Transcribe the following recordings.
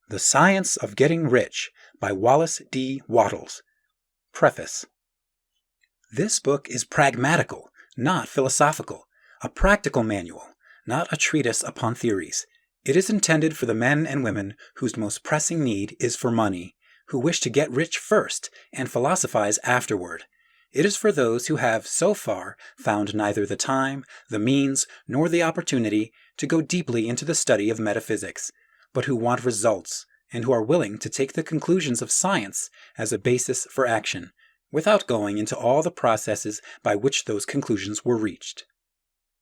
The Science of Getting Rich by Wallace D. Wattles. Preface. This book is pragmatical, not philosophical, a practical manual, not a treatise upon theories. It is intended for the men and women whose most pressing need is for money, who wish to get rich first and philosophize afterward. It is for those who have, so far, found neither the time, the means, nor the opportunity to go deeply into the study of metaphysics, but who want results, and who are willing to take the conclusions of science as a basis for action, without going into all the processes by which those conclusions were reached.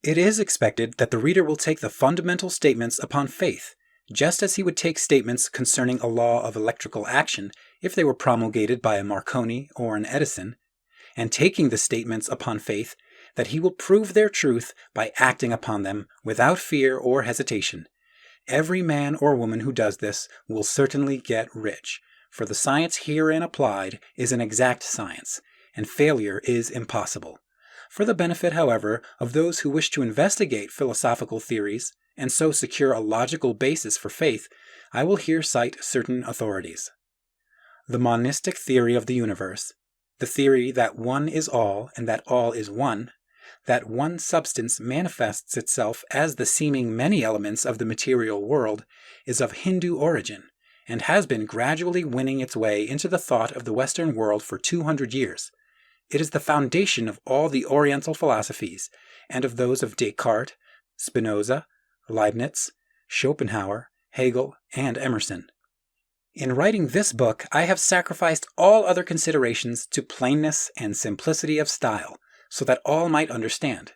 It is expected that the reader will take the fundamental statements upon faith, just as he would take statements concerning a law of electrical action if they were promulgated by a Marconi or an Edison, and taking the statements upon faith that he will prove their truth by acting upon them without fear or hesitation. Every man or woman who does this will certainly get rich, for the science herein applied is an exact science, and failure is impossible. For the benefit, however, of those who wish to investigate philosophical theories, and so secure a logical basis for faith, I will here cite certain authorities. The monistic theory of the universe, the theory that one is all and that all is one, that one substance manifests itself as the seeming many elements of the material world, is of Hindu origin, and has been gradually winning its way into the thought of the Western world for 200 years. It is the foundation of all the Oriental philosophies, and of those of Descartes, Spinoza, Leibniz, Schopenhauer, Hegel, and Emerson. In writing this book, I have sacrificed all other considerations to plainness and simplicity of style, so that all might understand.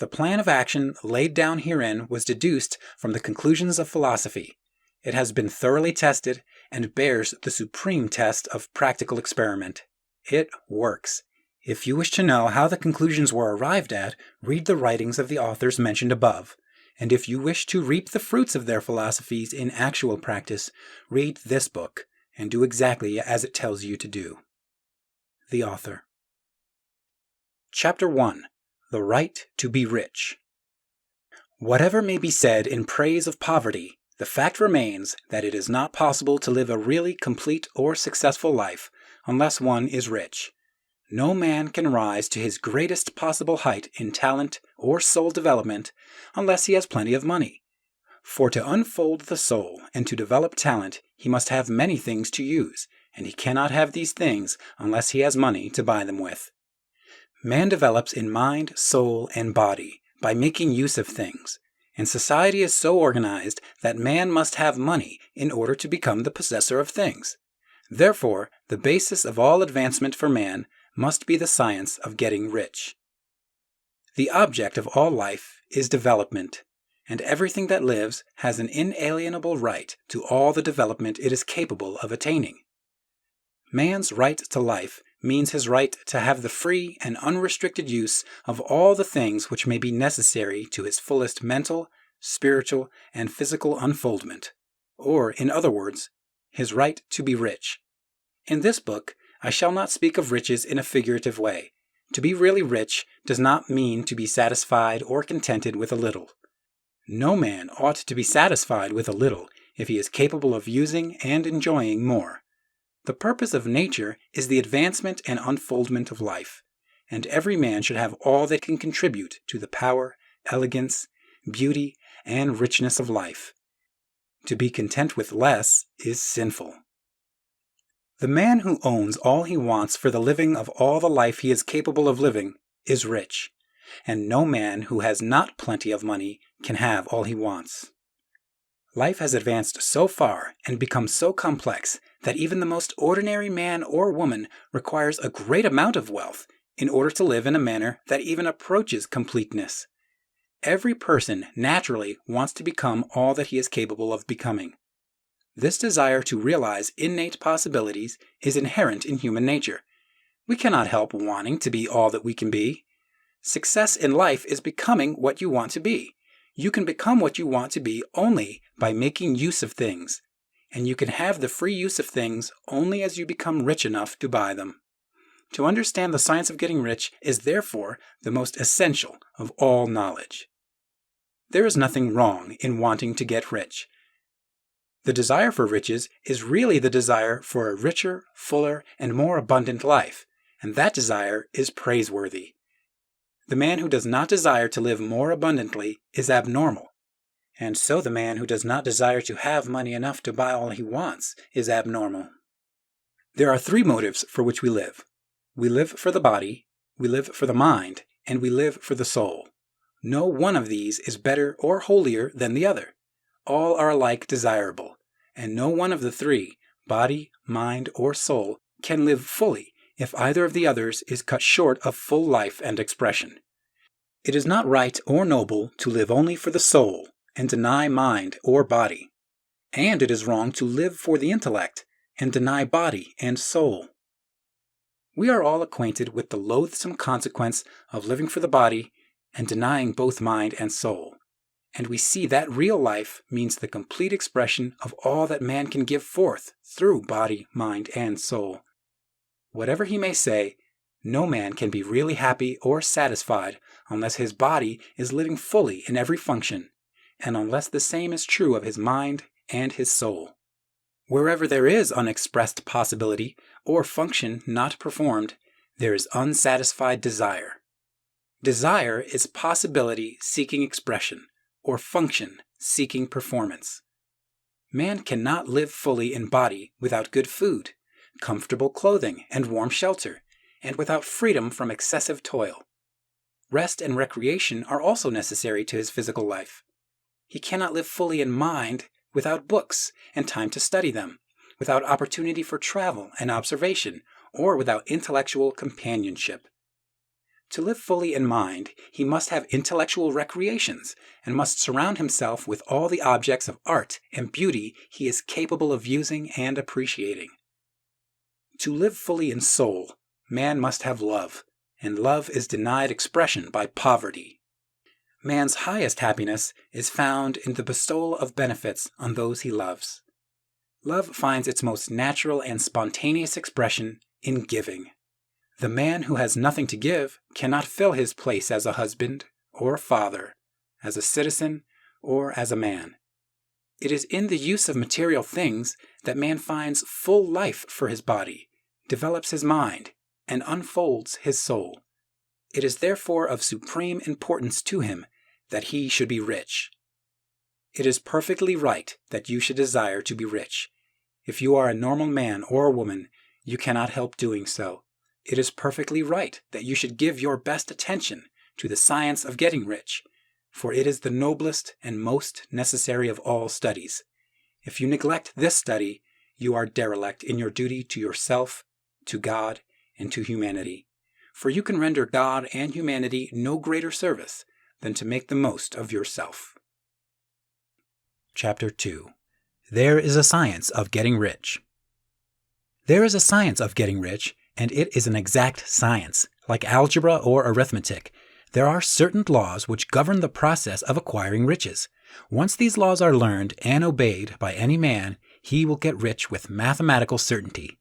The plan of action laid down herein was deduced from the conclusions of philosophy. It has been thoroughly tested and bears the supreme test of practical experiment. It works. If you wish to know how the conclusions were arrived at, read the writings of the authors mentioned above. And if you wish to reap the fruits of their philosophies in actual practice, read this book, and do exactly as it tells you to do. The Author. Chapter 1. The Right to be Rich. Whatever may be said in praise of poverty, the fact remains that it is not possible to live a really complete or successful life unless one is rich. No man can rise to his greatest possible height in talent or soul development unless he has plenty of money. For to unfold the soul and to develop talent, he must have many things to use, and he cannot have these things unless he has money to buy them with. Man develops in mind, soul, and body by making use of things, and society is so organized that man must have money in order to become the possessor of things. Therefore, the basis of all advancement for man must be the science of getting rich. The object of all life is development, and everything that lives has an inalienable right to all the development it is capable of attaining. Man's right to life means his right to have the free and unrestricted use of all the things which may be necessary to his fullest mental, spiritual, and physical unfoldment, or, in other words, his right to be rich. In this book, I shall not speak of riches in a figurative way. To be really rich does not mean to be satisfied or contented with a little. No man ought to be satisfied with a little if he is capable of using and enjoying more. The purpose of nature is the advancement and unfoldment of life, and every man should have all that can contribute to the power, elegance, beauty, and richness of life. To be content with less is sinful. The man who owns all he wants for the living of all the life he is capable of living is rich, and no man who has not plenty of money can have all he wants. Life has advanced so far and become so complex that even the most ordinary man or woman requires a great amount of wealth in order to live in a manner that even approaches completeness. Every person naturally wants to become all that he is capable of becoming. This desire to realize innate possibilities is inherent in human nature. We cannot help wanting to be all that we can be. Success in life is becoming what you want to be. You can become what you want to be only by making use of things, and you can have the free use of things only as you become rich enough to buy them. To understand the science of getting rich is therefore the most essential of all knowledge. There is nothing wrong in wanting to get rich. The desire for riches is really the desire for a richer, fuller, and more abundant life, and that desire is praiseworthy. The man who does not desire to live more abundantly is abnormal, and so the man who does not desire to have money enough to buy all he wants is abnormal. There are 3 motives for which we live. We live for the body, we live for the mind, and we live for the soul. No one of these is better or holier than the other. All are alike desirable, and no one of the 3, body, mind, or soul, can live fully if either of the others is cut short of full life and expression. It is not right or noble to live only for the soul and deny mind or body, and it is wrong to live for the intellect and deny body and soul. We are all acquainted with the loathsome consequence of living for the body and denying both mind and soul, and we see that real life means the complete expression of all that man can give forth through body, mind, and soul. Whatever he may say, no man can be really happy or satisfied unless his body is living fully in every function, and unless the same is true of his mind and his soul. Wherever there is unexpressed possibility or function not performed, there is unsatisfied desire. Desire is possibility seeking expression, or function seeking performance. Man cannot live fully in body without good food, comfortable clothing, and warm shelter, and without freedom from excessive toil. Rest and recreation are also necessary to his physical life. He cannot live fully in mind without books and time to study them, without opportunity for travel and observation, or without intellectual companionship. To live fully in mind, he must have intellectual recreations and must surround himself with all the objects of art and beauty he is capable of using and appreciating. To live fully in soul, man must have love, and love is denied expression by poverty. Man's highest happiness is found in the bestowal of benefits on those he loves. Love finds its most natural and spontaneous expression in giving. The man who has nothing to give cannot fill his place as a husband or a father, as a citizen or as a man. It is in the use of material things that man finds full life for his body, develops his mind, and unfolds his soul. It is therefore of supreme importance to him that he should be rich. It is perfectly right that you should desire to be rich. If you are a normal man or woman, you cannot help doing so. It is perfectly right that you should give your best attention to the science of getting rich, for it is the noblest and most necessary of all studies. If you neglect this study, you are derelict in your duty to yourself, to God, and to humanity, for you can render God and humanity no greater service than to make the most of yourself. Chapter 2. There is a science of getting rich. There is a science of getting rich, and it is an exact science. Like algebra or arithmetic, there are certain laws which govern the process of acquiring riches. Once these laws are learned and obeyed by any man, he will get rich with mathematical certainty.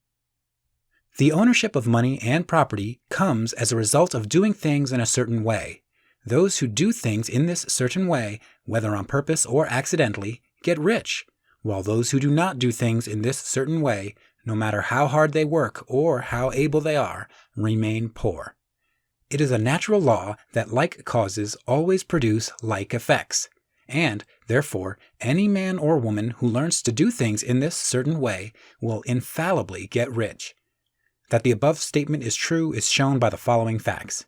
The ownership of money and property comes as a result of doing things in a certain way. Those who do things in this certain way, whether on purpose or accidentally, get rich, while those who do not do things in this certain way, no matter how hard they work or how able they are, remain poor. It is a natural law that like causes always produce like effects, and, therefore, any man or woman who learns to do things in this certain way will infallibly get rich. That the above statement is true is shown by the following facts.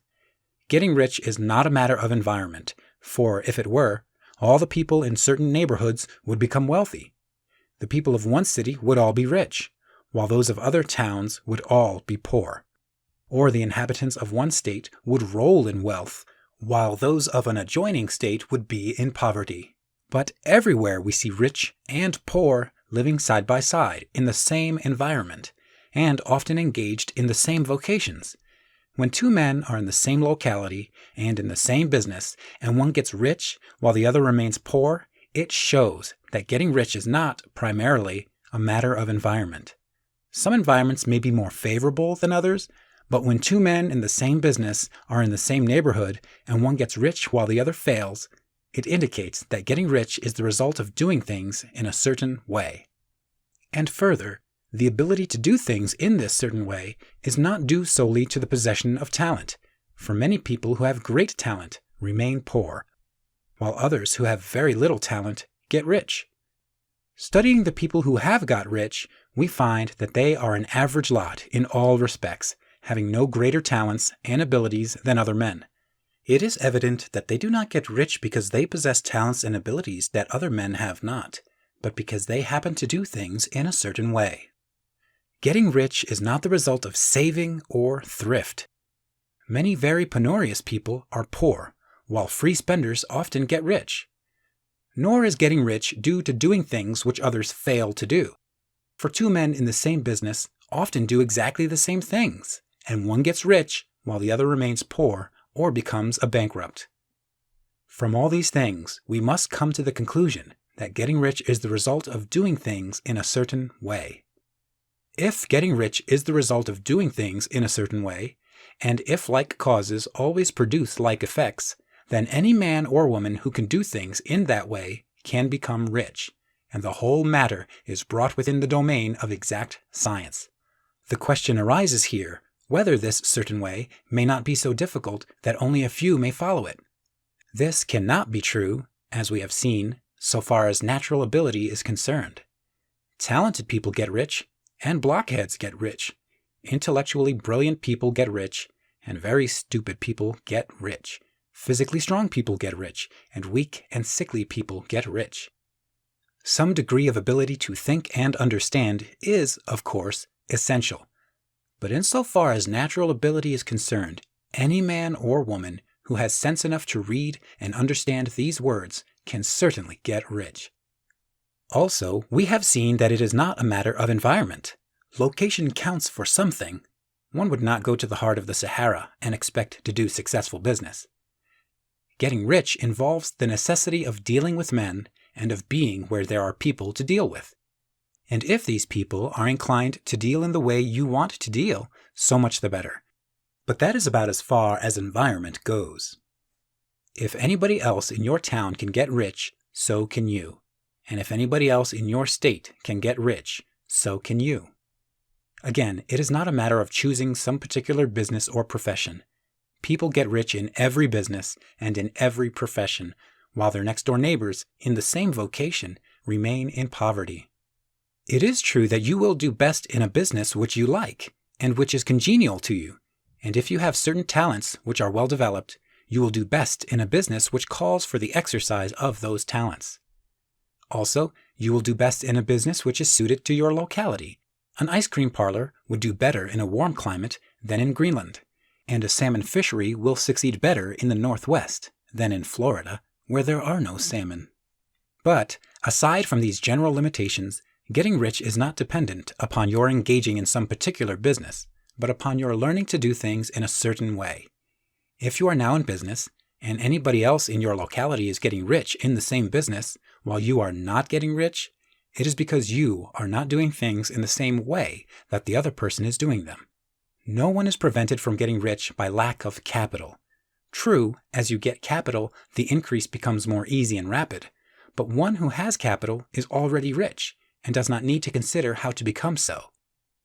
Getting rich is not a matter of environment, for if it were, all the people in certain neighborhoods would become wealthy. The people of one city would all be rich, while those of other towns would all be poor. Or the inhabitants of one state would roll in wealth, while those of an adjoining state would be in poverty. But everywhere we see rich and poor living side by side in the same environment, and often engaged in the same vocations. When two men are in the same locality and in the same business, and one gets rich while the other remains poor, it shows that getting rich is not, primarily, a matter of environment. Some environments may be more favorable than others, but when two men in the same business are in the same neighborhood and one gets rich while the other fails, it indicates that getting rich is the result of doing things in a certain way. And further, the ability to do things in this certain way is not due solely to the possession of talent, for many people who have great talent remain poor, while others who have very little talent get rich. Studying the people who have got rich, we find that they are an average lot in all respects, having no greater talents and abilities than other men. It is evident that they do not get rich because they possess talents and abilities that other men have not, but because they happen to do things in a certain way. Getting rich is not the result of saving or thrift. Many very penurious people are poor, while free spenders often get rich. Nor is getting rich due to doing things which others fail to do. For two men in the same business often do exactly the same things, and one gets rich while the other remains poor or becomes a bankrupt. From all these things, we must come to the conclusion that getting rich is the result of doing things in a certain way. If getting rich is the result of doing things in a certain way, and if like causes always produce like effects, then any man or woman who can do things in that way can become rich, and the whole matter is brought within the domain of exact science. The question arises here whether this certain way may not be so difficult that only a few may follow it. This cannot be true, as we have seen, so far as natural ability is concerned. Talented people get rich, and blockheads get rich. Intellectually brilliant people get rich, and very stupid people get rich. Physically strong people get rich, and weak and sickly people get rich. Some degree of ability to think and understand is, of course, essential. But insofar as natural ability is concerned, any man or woman who has sense enough to read and understand these words can certainly get rich. Also, we have seen that it is not a matter of environment. Location counts for something. One would not go to the heart of the Sahara and expect to do successful business. Getting rich involves the necessity of dealing with men and of being where there are people to deal with. And if these people are inclined to deal in the way you want to deal, so much the better. But that is about as far as environment goes. If anybody else in your town can get rich, so can you. And if anybody else in your state can get rich, so can you. Again, it is not a matter of choosing some particular business or profession. People get rich in every business and in every profession, while their next-door neighbors in the same vocation remain in poverty. It is true that you will do best in a business which you like, and which is congenial to you, and if you have certain talents which are well developed, you will do best in a business which calls for the exercise of those talents. Also, you will do best in a business which is suited to your locality. An ice cream parlor would do better in a warm climate than in Greenland, and a salmon fishery will succeed better in the Northwest than in Florida, where there are no salmon. But, aside from these general limitations, getting rich is not dependent upon your engaging in some particular business, but upon your learning to do things in a certain way. If you are now in business, and anybody else in your locality is getting rich in the same business, while you are not getting rich, it is because you are not doing things in the same way that the other person is doing them. No one is prevented from getting rich by lack of capital. True, as you get capital, the increase becomes more easy and rapid, but one who has capital is already rich and does not need to consider how to become so.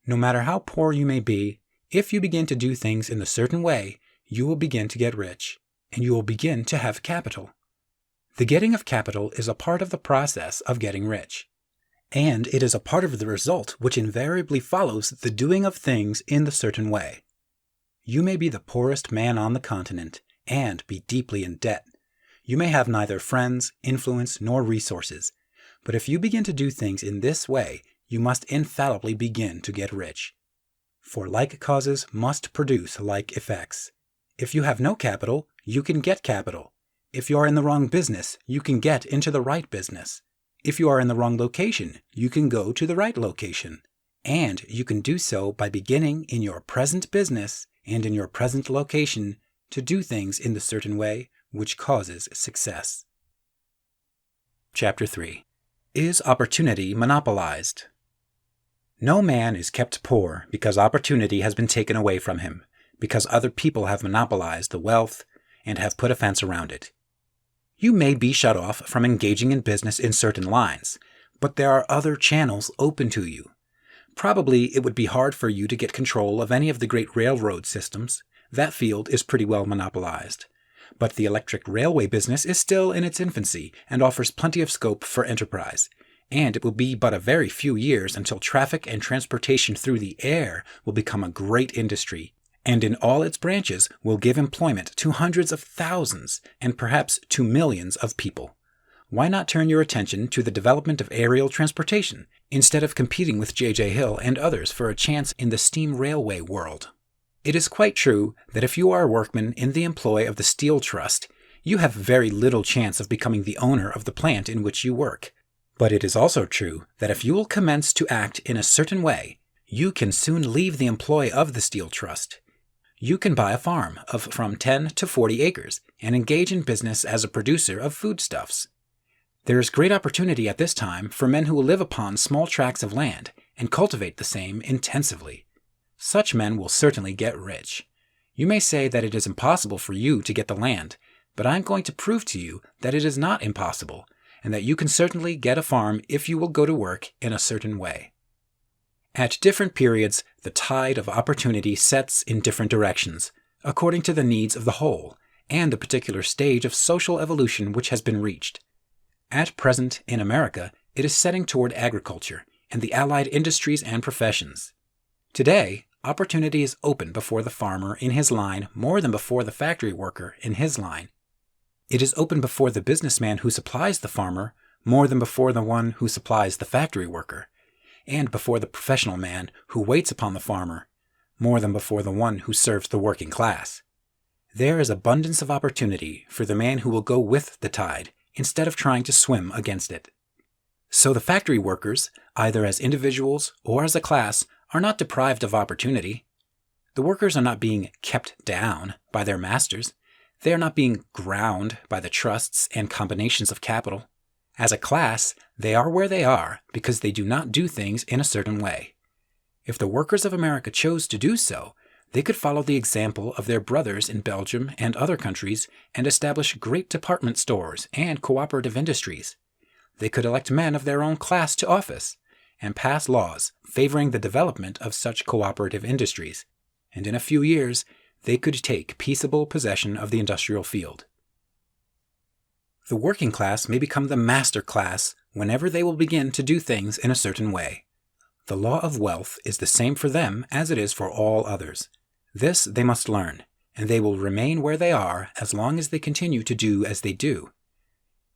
No matter how poor you may be, if you begin to do things in a certain way, you will begin to get rich, and you will begin to have capital. The getting of capital is a part of the process of getting rich. And it is a part of the result which invariably follows the doing of things in the certain way. You may be the poorest man on the continent and be deeply in debt. You may have neither friends, influence, nor resources. But if you begin to do things in this way, you must infallibly begin to get rich. For like causes must produce like effects. If you have no capital, you can get capital. If you are in the wrong business, you can get into the right business. If you are in the wrong location, you can go to the right location. And you can do so by beginning in your present business and in your present location to do things in the certain way which causes success. Chapter 3. Is opportunity monopolized? No man is kept poor because opportunity has been taken away from him, because other people have monopolized the wealth and have put a fence around it. You may be shut off from engaging in business in certain lines, but there are other channels open to you. Probably it would be hard for you to get control of any of the great railroad systems. That field is pretty well monopolized. But the electric railway business is still in its infancy and offers plenty of scope for enterprise. And it will be but a very few years until traffic and transportation through the air will become a great industry, and in all its branches will give employment to hundreds of thousands and perhaps to millions of people. Why not turn your attention to the development of aerial transportation instead of competing with J.J. Hill and others for a chance in the steam railway world? It is quite true that if you are a workman in the employ of the Steel Trust, you have very little chance of becoming the owner of the plant in which you work. But it is also true that if you will commence to act in a certain way, you can soon leave the employ of the Steel Trust. You can buy a farm of from 10 to 40 acres and engage in business as a producer of foodstuffs. There is great opportunity at this time for men who will live upon small tracts of land and cultivate the same intensively. Such men will certainly get rich. You may say that it is impossible for you to get the land, but I am going to prove to you that it is not impossible, and that you can certainly get a farm if you will go to work in a certain way. At different periods, the tide of opportunity sets in different directions, according to the needs of the whole, and the particular stage of social evolution which has been reached. At present, in America, it is setting toward agriculture and the allied industries and professions. Today, opportunity is open before the farmer in his line more than before the factory worker in his line. It is open before the businessman who supplies the farmer more than before the one who supplies the factory worker, and before the professional man who waits upon the farmer more than before the one who serves the working class. There is abundance of opportunity for the man who will go with the tide instead of trying to swim against it. So the factory workers, either as individuals or as a class, are not deprived of opportunity. The workers are not being kept down by their masters. They are not being ground by the trusts and combinations of capital. As a class, they are where they are because they do not do things in a certain way. If the workers of America chose to do so, they could follow the example of their brothers in Belgium and other countries and establish great department stores and cooperative industries. They could elect men of their own class to office and pass laws favoring the development of such cooperative industries, and in a few years they could take peaceable possession of the industrial field. The working class may become the master class whenever they will begin to do things in a certain way. The law of wealth is the same for them as it is for all others. This they must learn, and they will remain where they are as long as they continue to do as they do.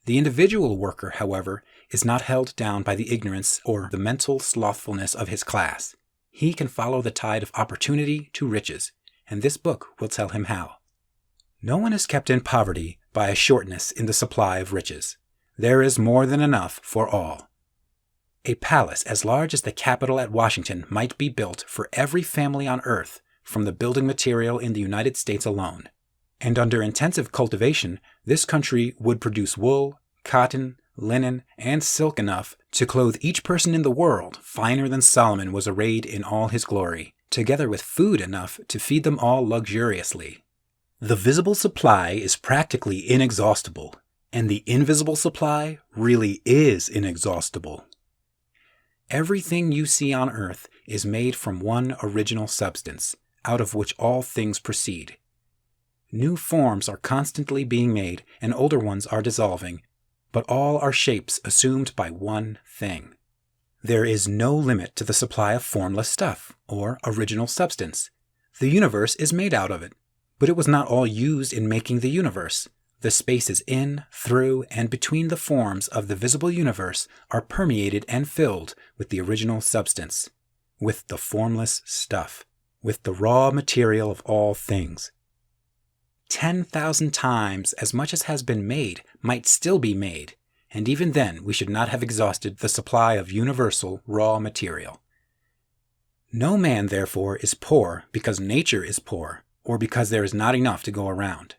The individual worker, however, is not held down by the ignorance or the mental slothfulness of his class. He can follow the tide of opportunity to riches, and this book will tell him how. No one is kept in poverty by a shortness in the supply of riches. There is more than enough for all. A palace as large as the Capitol at Washington might be built for every family on earth from the building material in the United States alone. And under intensive cultivation, this country would produce wool, cotton, linen, and silk enough to clothe each person in the world finer than Solomon was arrayed in all his glory, together with food enough to feed them all luxuriously. The visible supply is practically inexhaustible, and the invisible supply really is inexhaustible. Everything you see on earth is made from one original substance, out of which all things proceed. New forms are constantly being made, and older ones are dissolving, but all are shapes assumed by one thing. There is no limit to the supply of formless stuff, or original substance. The universe is made out of it, but it was not all used in making the universe. The spaces in, through, and between the forms of the visible universe are permeated and filled with the original substance, with the formless stuff, with the raw material of all things. 10,000 times as much as has been made might still be made, and even then we should not have exhausted the supply of universal raw material. No man, therefore, is poor because nature is poor, or because there is not enough to go around.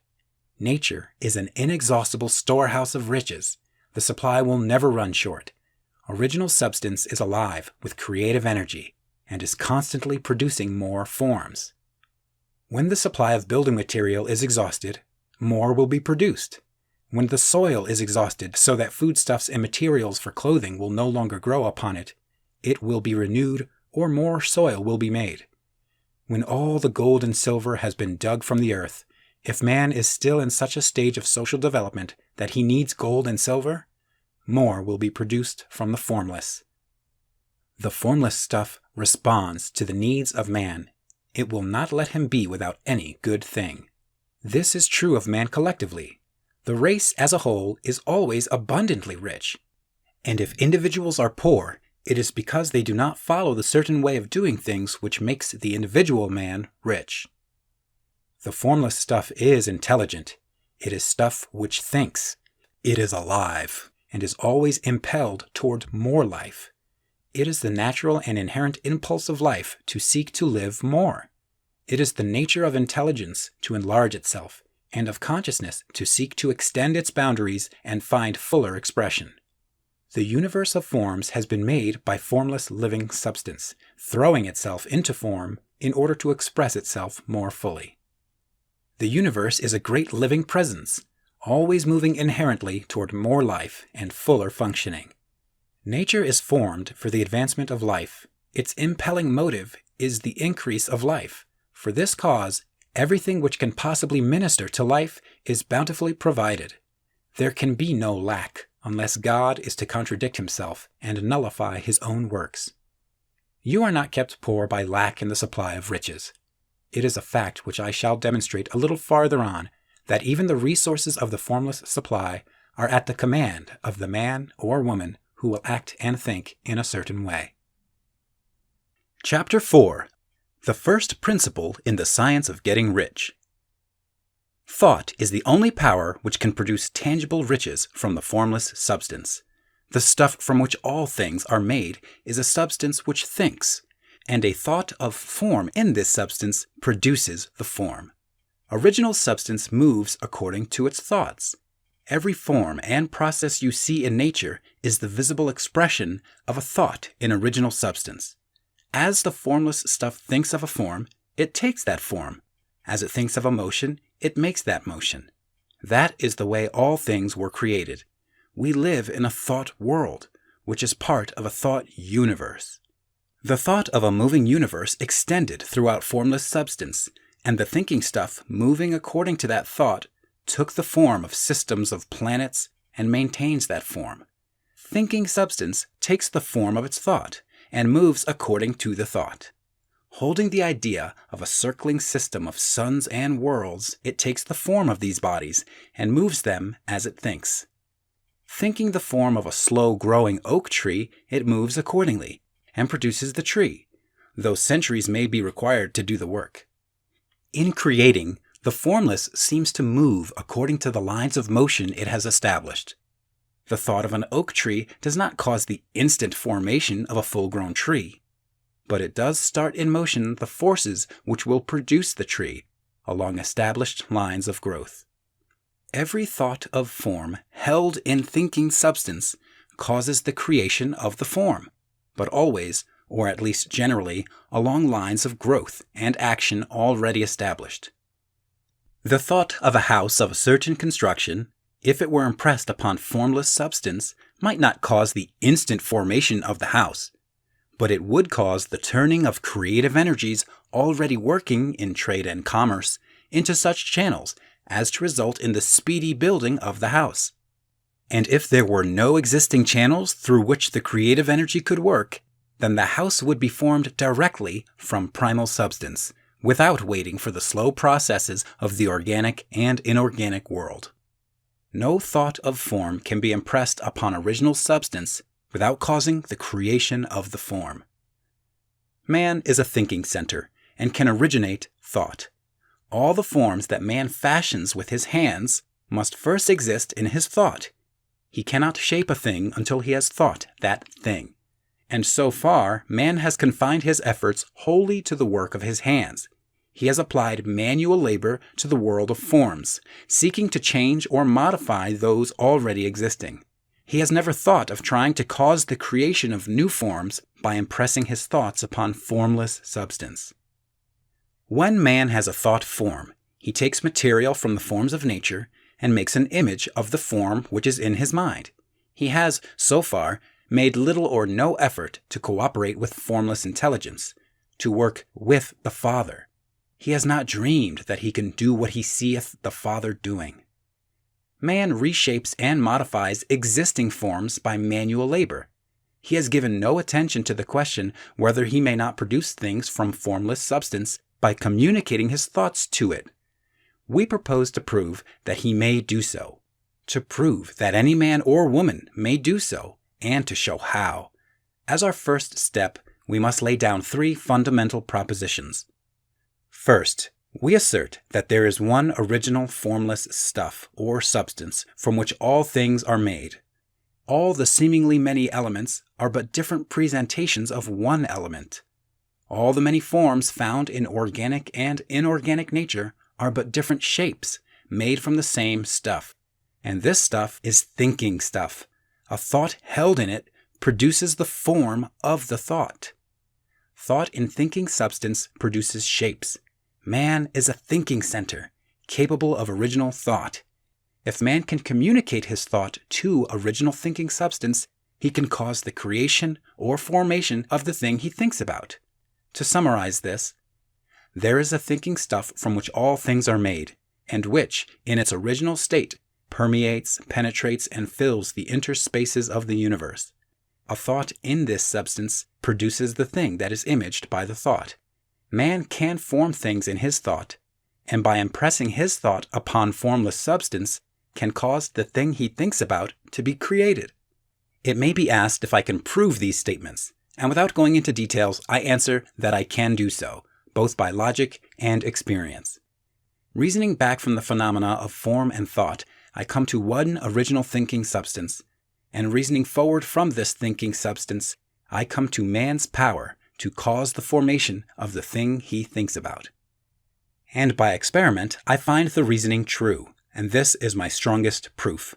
Nature is an inexhaustible storehouse of riches. The supply will never run short. Original substance is alive with creative energy and is constantly producing more forms. When the supply of building material is exhausted, more will be produced. When the soil is exhausted so that foodstuffs and materials for clothing will no longer grow upon it, it will be renewed or more soil will be made. When all the gold and silver has been dug from the earth, if man is still in such a stage of social development that he needs gold and silver, more will be produced from the formless. The formless stuff responds to the needs of man. It will not let him be without any good thing. This is true of man collectively. The race as a whole is always abundantly rich. And if individuals are poor, it is because they do not follow the certain way of doing things which makes the individual man rich. The formless stuff is intelligent. It is stuff which thinks. It is alive and is always impelled toward more life. It is the natural and inherent impulse of life to seek to live more. It is the nature of intelligence to enlarge itself, and of consciousness to seek to extend its boundaries and find fuller expression. The universe of forms has been made by formless living substance, throwing itself into form in order to express itself more fully. The universe is a great living presence, always moving inherently toward more life and fuller functioning. Nature is formed for the advancement of life. Its impelling motive is the increase of life. For this cause, everything which can possibly minister to life is bountifully provided. There can be no lack, unless God is to contradict himself and nullify his own works. You are not kept poor by lack in the supply of riches. It is a fact which I shall demonstrate a little farther on, that even the resources of the formless supply are at the command of the man or woman who will act and think in a certain way. Chapter 4. The first principle in the science of getting rich. Thought is the only power which can produce tangible riches from the formless substance. The stuff from which all things are made is a substance which thinks, and a thought of form in this substance produces the form. Original substance moves according to its thoughts. Every form and process you see in nature is the visible expression of a thought in original substance. As the formless stuff thinks of a form, it takes that form. As it thinks of a motion, it makes that motion. That is the way all things were created. We live in a thought world, which is part of a thought universe. The thought of a moving universe extended throughout formless substance, and the thinking stuff moving according to that thought took the form of systems of planets and maintains that form. Thinking substance takes the form of its thought and moves according to the thought. Holding the idea of a circling system of suns and worlds, it takes the form of these bodies and moves them as it thinks. Thinking the form of a slow-growing oak tree, it moves accordingly and produces the tree, though centuries may be required to do the work. In creating, the formless seems to move according to the lines of motion it has established. The thought of an oak tree does not cause the instant formation of a full-grown tree, but it does start in motion the forces which will produce the tree along established lines of growth. Every thought of form held in thinking substance causes the creation of the form, but always, or at least generally, along lines of growth and action already established. The thought of a house of a certain construction, if it were impressed upon formless substance, might not cause the instant formation of the house, but it would cause the turning of creative energies already working in trade and commerce into such channels as to result in the speedy building of the house. And if there were no existing channels through which the creative energy could work, then the house would be formed directly from primal substance, without waiting for the slow processes of the organic and inorganic world. No thought of form can be impressed upon original substance without causing the creation of the form. Man is a thinking center and can originate thought. All the forms that man fashions with his hands must first exist in his thought. He cannot shape a thing until he has thought that thing. And so far, man has confined his efforts wholly to the work of his hands. He has applied manual labor to the world of forms, seeking to change or modify those already existing. He has never thought of trying to cause the creation of new forms by impressing his thoughts upon formless substance. When man has a thought form, he takes material from the forms of nature and makes an image of the form which is in his mind. He has, so far, made little or no effort to cooperate with formless intelligence, to work with the Father. He has not dreamed that he can do what he seeth the Father doing. Man reshapes and modifies existing forms by manual labor. He has given no attention to the question whether he may not produce things from formless substance by communicating his thoughts to it. We propose to prove that he may do so, to prove that any man or woman may do so, and to show how. As our first step, we must lay down 3 fundamental propositions. First, we assert that there is one original formless stuff or substance from which all things are made. All the seemingly many elements are but different presentations of one element. All the many forms found in organic and inorganic nature are but different shapes made from the same stuff. And this stuff is thinking stuff. A thought held in it produces the form of the thought. Thought in thinking substance produces shapes. Man is a thinking center, capable of original thought. If man can communicate his thought to original thinking substance, he can cause the creation or formation of the thing he thinks about. To summarize this, there is a thinking stuff from which all things are made, and which, in its original state, permeates, penetrates, and fills the interspaces of the universe. A thought in this substance produces the thing that is imaged by the thought. Man can form things in his thought, and by impressing his thought upon formless substance, can cause the thing he thinks about to be created. It may be asked if I can prove these statements, and without going into details, I answer that I can do so, both by logic and experience. Reasoning back from the phenomena of form and thought, I come to one original thinking substance, and reasoning forward from this thinking substance, I come to man's power to cause the formation of the thing he thinks about. And by experiment, I find the reasoning true, and this is my strongest proof.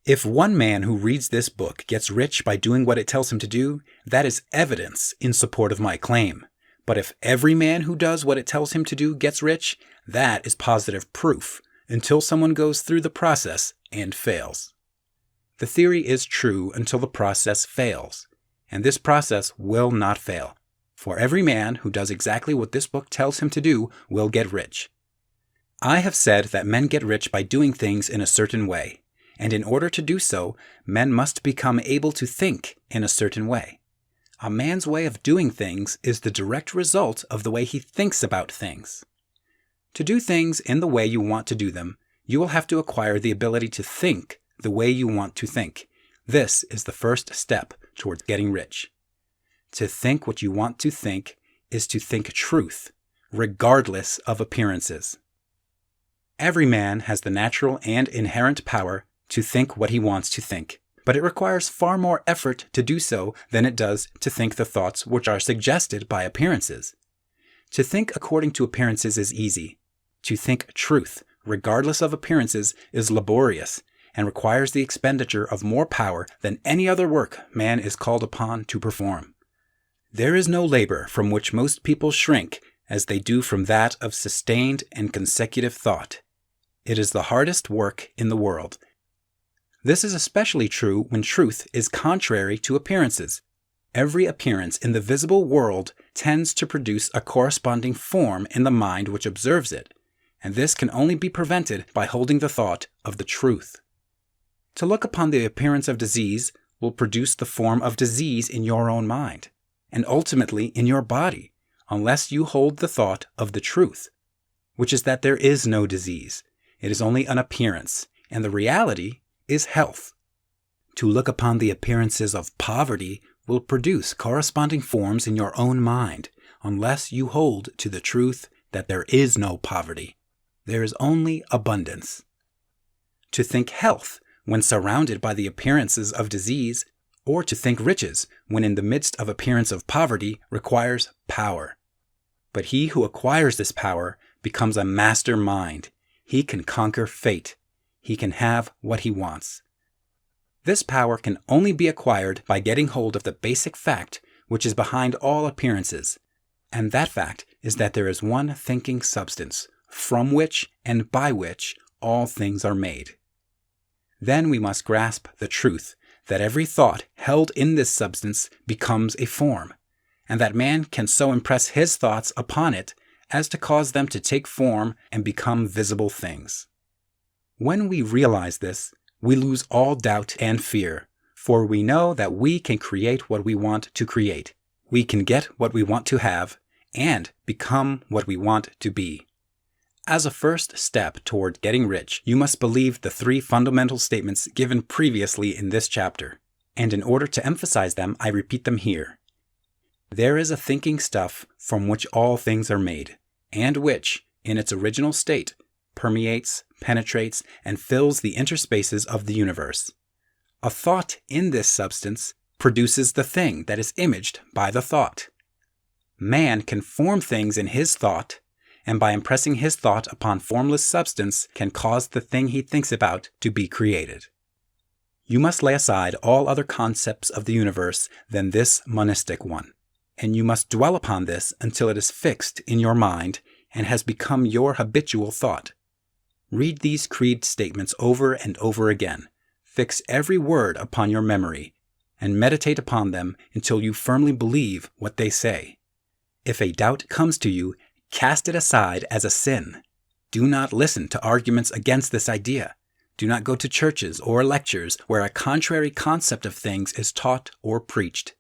If one man who reads this book gets rich by doing what it tells him to do, that is evidence in support of my claim. But if every man who does what it tells him to do gets rich, that is positive proof, until someone goes through the process and fails. The theory is true until the process fails, and this process will not fail, for every man who does exactly what this book tells him to do will get rich. I have said that men get rich by doing things in a certain way, and in order to do so, men must become able to think in a certain way. A man's way of doing things is the direct result of the way he thinks about things. To do things in the way you want to do them, you will have to acquire the ability to think the way you want to think. This is the first step towards getting rich. To think what you want to think is to think truth, regardless of appearances. Every man has the natural and inherent power to think what he wants to think, but it requires far more effort to do so than it does to think the thoughts which are suggested by appearances. To think according to appearances is easy. To think truth, regardless of appearances, is laborious and requires the expenditure of more power than any other work man is called upon to perform. There is no labor from which most people shrink as they do from that of sustained and consecutive thought. It is the hardest work in the world. This is especially true when truth is contrary to appearances. Every appearance in the visible world tends to produce a corresponding form in the mind which observes it, and this can only be prevented by holding the thought of the truth. To look upon the appearance of disease will produce the form of disease in your own mind, and ultimately in your body, unless you hold the thought of the truth, which is that there is no disease. It is only an appearance, and the reality is health. To look upon the appearances of poverty will produce corresponding forms in your own mind, unless you hold to the truth that there is no poverty. There is only abundance. To think health when surrounded by the appearances of disease, or to think riches when in the midst of appearance of poverty requires power. But he who acquires this power becomes a master mind. He can conquer fate. He can have what he wants. This power can only be acquired by getting hold of the basic fact which is behind all appearances, and that fact is that there is one thinking substance, from which and by which all things are made. Then we must grasp the truth that every thought held in this substance becomes a form, and that man can so impress his thoughts upon it as to cause them to take form and become visible things. When we realize this, we lose all doubt and fear, for we know that we can create what we want to create, we can get what we want to have, and become what we want to be. As a first step toward getting rich, you must believe the 3 fundamental statements given previously in this chapter, and in order to emphasize them, I repeat them here. There is a thinking stuff from which all things are made, and which, in its original state, permeates, penetrates, and fills the interspaces of the universe. A thought in this substance produces the thing that is imaged by the thought. Man can form things in his thought, and by impressing his thought upon formless substance can cause the thing he thinks about to be created. You must lay aside all other concepts of the universe than this monistic one, and you must dwell upon this until it is fixed in your mind and has become your habitual thought. Read these creed statements over and over again. Fix every word upon your memory, and meditate upon them until you firmly believe what they say. If a doubt comes to you, cast it aside as a sin. Do not listen to arguments against this idea. Do not go to churches or lectures where a contrary concept of things is taught or preached.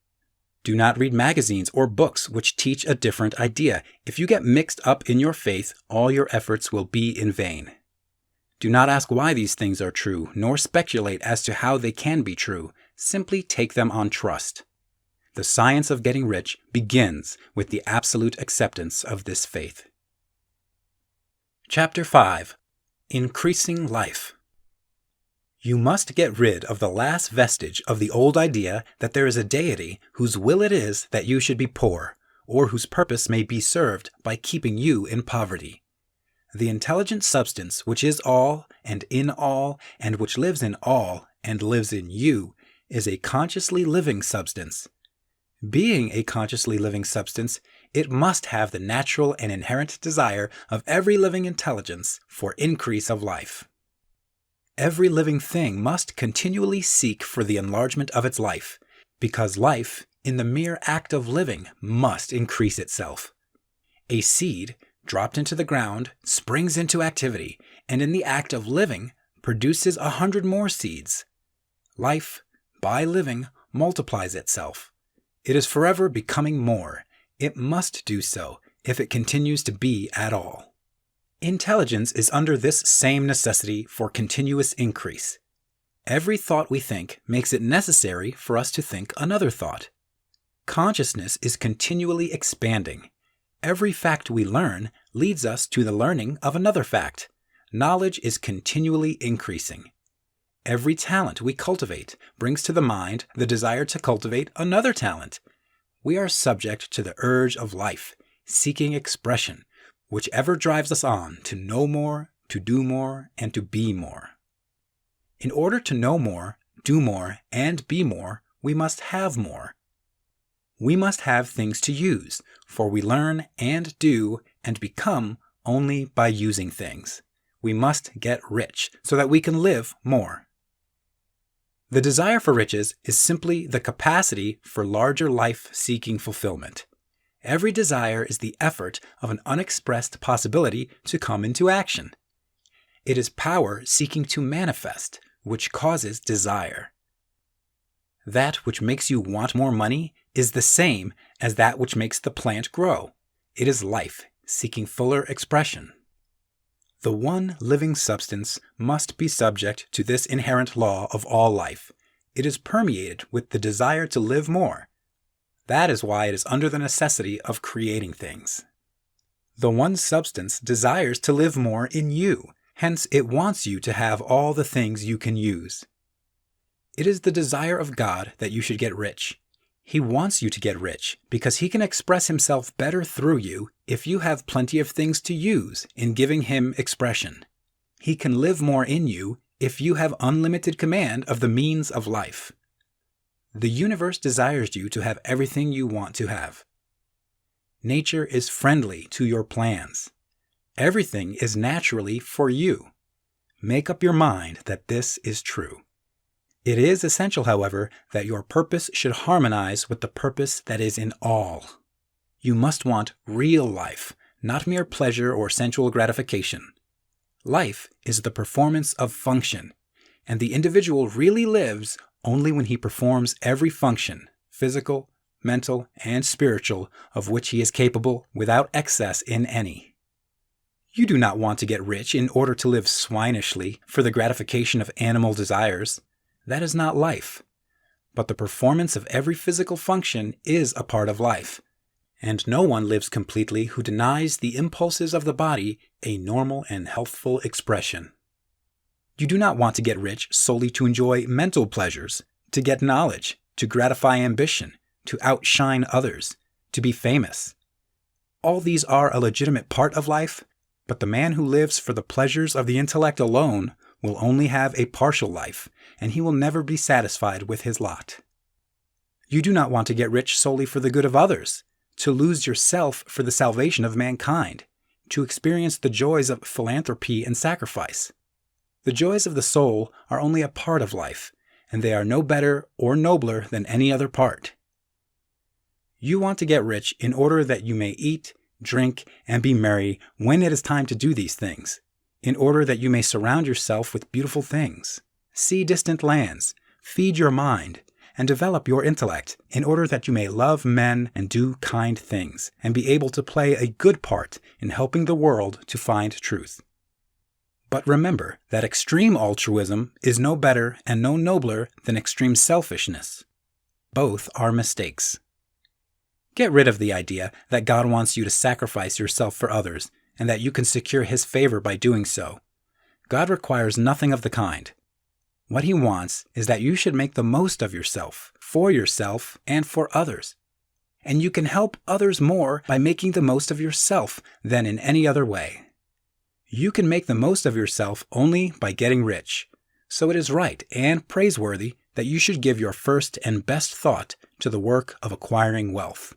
Do not read magazines or books which teach a different idea. If you get mixed up in your faith, all your efforts will be in vain. Do not ask why these things are true, nor speculate as to how they can be true. Simply take them on trust. The science of getting rich begins with the absolute acceptance of this faith. Chapter 5. Increasing Life. You must get rid of the last vestige of the old idea that there is a deity whose will it is that you should be poor, or whose purpose may be served by keeping you in poverty. The intelligent substance which is all, and which lives in all, and lives in you, is a consciously living substance. Being a consciously living substance, it must have the natural and inherent desire of every living intelligence for increase of life. Every living thing must continually seek for the enlargement of its life, because life, in the mere act of living, must increase itself. A seed, dropped into the ground, springs into activity, and in the act of living, produces 100 more seeds. Life, by living, multiplies itself. It is forever becoming more. It must do so if it continues to be at all. Intelligence is under this same necessity for continuous increase. Every thought we think makes it necessary for us to think another thought. Consciousness is continually expanding. Every fact we learn leads us to the learning of another fact. Knowledge is continually increasing. Every talent we cultivate brings to the mind the desire to cultivate another talent. We are subject to the urge of life, seeking expression, which ever drives us on to know more, to do more, and to be more. In order to know more, do more, and be more, we must have more. We must have things to use, for we learn and do and become only by using things. We must get rich so that we can live more. The desire for riches is simply the capacity for larger life-seeking fulfillment. Every desire is the effort of an unexpressed possibility to come into action. It is power seeking to manifest, which causes desire. That which makes you want more money is the same as that which makes the plant grow. It is life seeking fuller expression. The one living substance must be subject to this inherent law of all life. It is permeated with the desire to live more. That is why it is under the necessity of creating things. The one substance desires to live more in you, hence it wants you to have all the things you can use. It is the desire of God that you should get rich. He wants you to get rich because he can express himself better through you if you have plenty of things to use in giving him expression. He can live more in you if you have unlimited command of the means of life. The universe desires you to have everything you want to have. Nature is friendly to your plans. Everything is naturally for you. Make up your mind that this is true. It is essential, however, that your purpose should harmonize with the purpose that is in all. You must want real life, not mere pleasure or sensual gratification. Life is the performance of function, and the individual really lives only when he performs every function, physical, mental, and spiritual, of which he is capable without excess in any. You do not want to get rich in order to live swinishly for the gratification of animal desires. That is not life. But the performance of every physical function is a part of life, and no one lives completely who denies the impulses of the body a normal and healthful expression. You do not want to get rich solely to enjoy mental pleasures, to get knowledge, to gratify ambition, to outshine others, to be famous. All these are a legitimate part of life, but the man who lives for the pleasures of the intellect alone will only have a partial life, and he will never be satisfied with his lot. You do not want to get rich solely for the good of others, to lose yourself for the salvation of mankind, to experience the joys of philanthropy and sacrifice. The joys of the soul are only a part of life, and they are no better or nobler than any other part. You want to get rich in order that you may eat, drink, and be merry when it is time to do these things, in order that you may surround yourself with beautiful things, see distant lands, feed your mind, and develop your intellect in order that you may love men and do kind things, and be able to play a good part in helping the world to find truth. But remember that extreme altruism is no better and no nobler than extreme selfishness. Both are mistakes. Get rid of the idea that God wants you to sacrifice yourself for others and that you can secure His favor by doing so. God requires nothing of the kind. What He wants is that you should make the most of yourself, and for others. And you can help others more by making the most of yourself than in any other way. You can make the most of yourself only by getting rich. So it is right and praiseworthy that you should give your first and best thought to the work of acquiring wealth.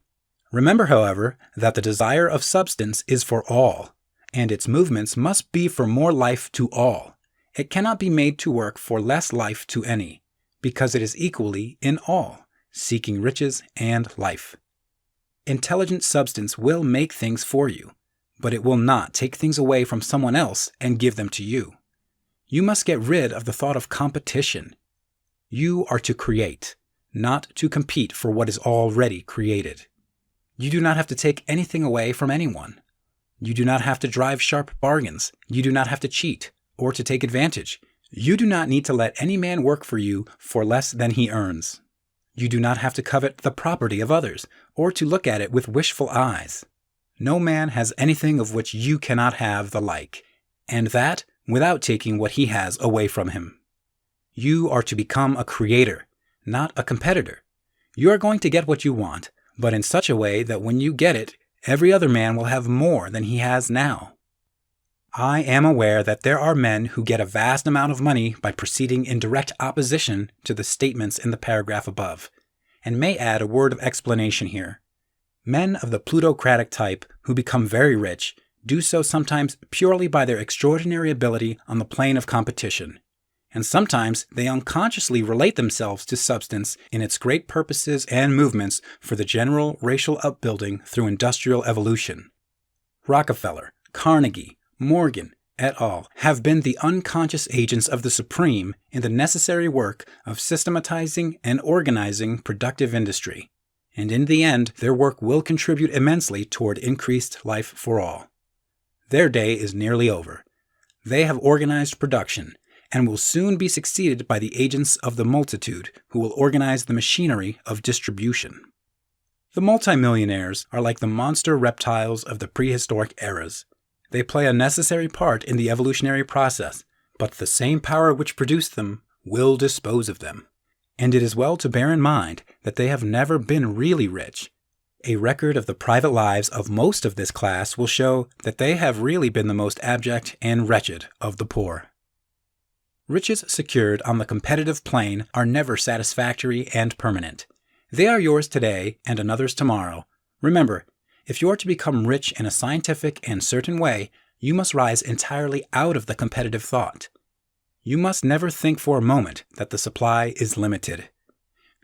Remember, however, that the desire of substance is for all, and its movements must be for more life to all. It cannot be made to work for less life to any, because it is equally in all, seeking riches and life. Intelligent substance will make things for you, but it will not take things away from someone else and give them to you. You must get rid of the thought of competition. You are to create, not to compete for what is already created. You do not have to take anything away from anyone. You do not have to drive sharp bargains. You do not have to cheat or to take advantage. You do not need to let any man work for you for less than he earns. You do not have to covet the property of others or to look at it with wishful eyes. No man has anything of which you cannot have the like, and that without taking what he has away from him. You are to become a creator, not a competitor. You are going to get what you want, but in such a way that when you get it, every other man will have more than he has now. I am aware that there are men who get a vast amount of money by proceeding in direct opposition to the statements in the paragraph above, and may add a word of explanation here. Men of the plutocratic type who become very rich do so sometimes purely by their extraordinary ability on the plane of competition, and sometimes they unconsciously relate themselves to substance in its great purposes and movements for the general racial upbuilding through industrial evolution. Rockefeller, Carnegie, Morgan, et al. Have been the unconscious agents of the Supreme in the necessary work of systematizing and organizing productive industry, and in the end their work will contribute immensely toward increased life for all. Their day is nearly over. They have organized production, and will soon be succeeded by the agents of the multitude who will organize the machinery of distribution. The multimillionaires are like the monster reptiles of the prehistoric eras. They play a necessary part in the evolutionary process, but the same power which produced them will dispose of them. And it is well to bear in mind that they have never been really rich. A record of the private lives of most of this class will show that they have really been the most abject and wretched of the poor. Riches secured on the competitive plane are never satisfactory and permanent. They are yours today and another's tomorrow. Remember, if you are to become rich in a scientific and certain way, you must rise entirely out of the competitive thought. You must never think for a moment that the supply is limited.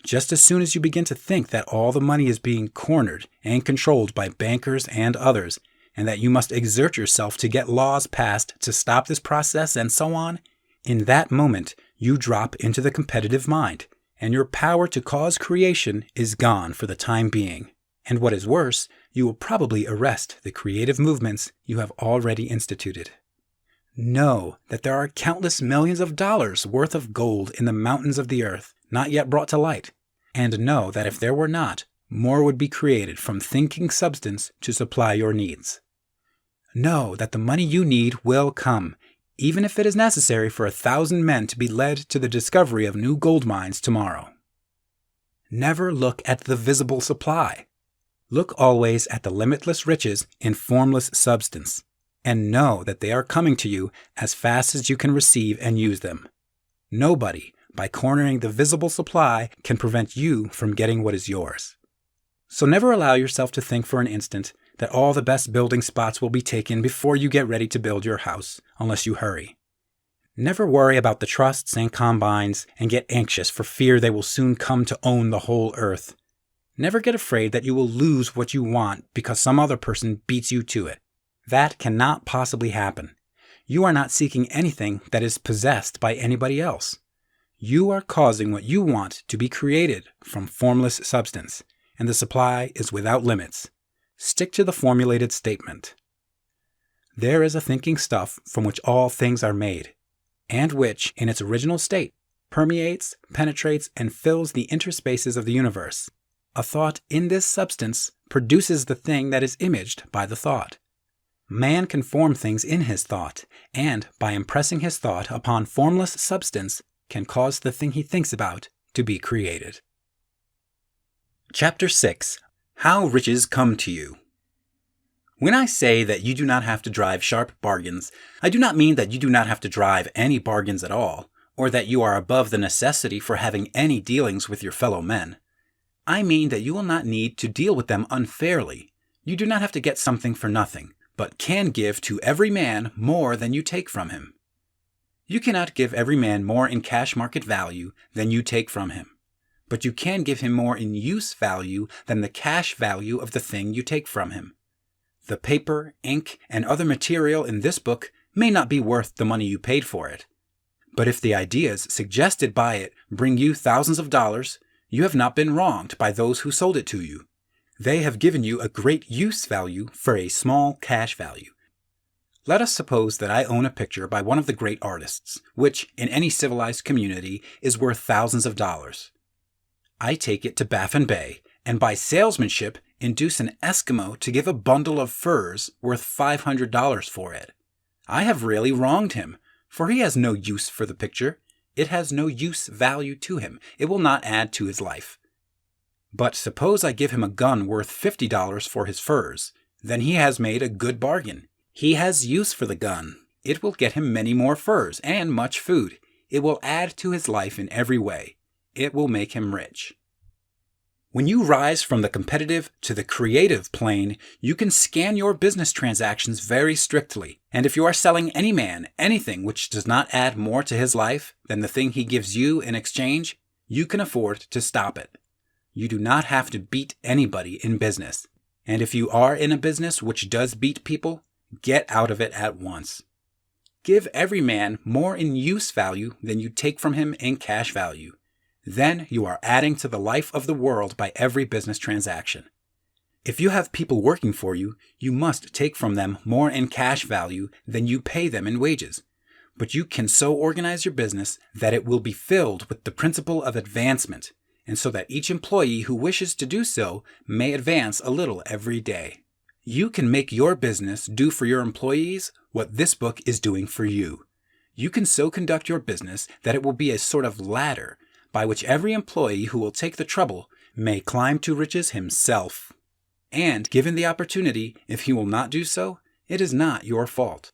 Just as soon as you begin to think that all the money is being cornered and controlled by bankers and others, and that you must exert yourself to get laws passed to stop this process and so on, in that moment you drop into the competitive mind, and your power to cause creation is gone for the time being. And what is worse, you will probably arrest the creative movements you have already instituted. Know that there are countless millions of dollars worth of gold in the mountains of the earth, not yet brought to light. And know that if there were not, more would be created from thinking substance to supply your needs. Know that the money you need will come, even if it is necessary for 1,000 men to be led to the discovery of new gold mines tomorrow. Never look at the visible supply. Look always at the limitless riches in formless substance, and know that they are coming to you as fast as you can receive and use them. Nobody, by cornering the visible supply, can prevent you from getting what is yours. So never allow yourself to think for an instant that all the best building spots will be taken before you get ready to build your house, unless you hurry. Never worry about the trusts and combines and get anxious for fear they will soon come to own the whole earth. Never get afraid that you will lose what you want because some other person beats you to it. That cannot possibly happen. You are not seeking anything that is possessed by anybody else. You are causing what you want to be created from formless substance, and the supply is without limits. Stick to the formulated statement. There is a thinking stuff from which all things are made, and which, in its original state, permeates, penetrates, and fills the interspaces of the universe. A thought in this substance produces the thing that is imaged by the thought. Man can form things in his thought, and by impressing his thought upon formless substance, can cause the thing he thinks about to be created. Chapter 6. How Riches Come to You. When I say that you do not have to drive sharp bargains, I do not mean that you do not have to drive any bargains at all, or that you are above the necessity for having any dealings with your fellow men. I mean that you will not need to deal with them unfairly. You do not have to get something for nothing, but can give to every man more than you take from him. You cannot give every man more in cash market value than you take from him, but you can give him more in use value than the cash value of the thing you take from him. The paper, ink, and other material in this book may not be worth the money you paid for it, but if the ideas suggested by it bring you thousands of dollars, you have not been wronged by those who sold it to you. They have given you a great use value for a small cash value. Let us suppose that I own a picture by one of the great artists, which, in any civilized community, is worth thousands of dollars. I take it to Baffin Bay, and by salesmanship induce an Eskimo to give a bundle of furs worth $500 for it. I have really wronged him, for he has no use for the picture. It has no use value to him. It will not add to his life. But suppose I give him a gun worth $50 for his furs. Then he has made a good bargain. He has use for the gun. It will get him many more furs and much food. It will add to his life in every way. It will make him rich. When you rise from the competitive to the creative plane, you can scan your business transactions very strictly. And if you are selling any man anything which does not add more to his life than the thing he gives you in exchange, you can afford to stop it. You do not have to beat anybody in business. And if you are in a business which does beat people, get out of it at once. Give every man more in use value than you take from him in cash value. Then you are adding to the life of the world by every business transaction. If you have people working for you, you must take from them more in cash value than you pay them in wages. But you can so organize your business that it will be filled with the principle of advancement, and so that each employee who wishes to do so may advance a little every day. You can make your business do for your employees what this book is doing for you. You can so conduct your business that it will be a sort of ladder by which every employee who will take the trouble may climb to riches himself. And given the opportunity, if he will not do so, it is not your fault.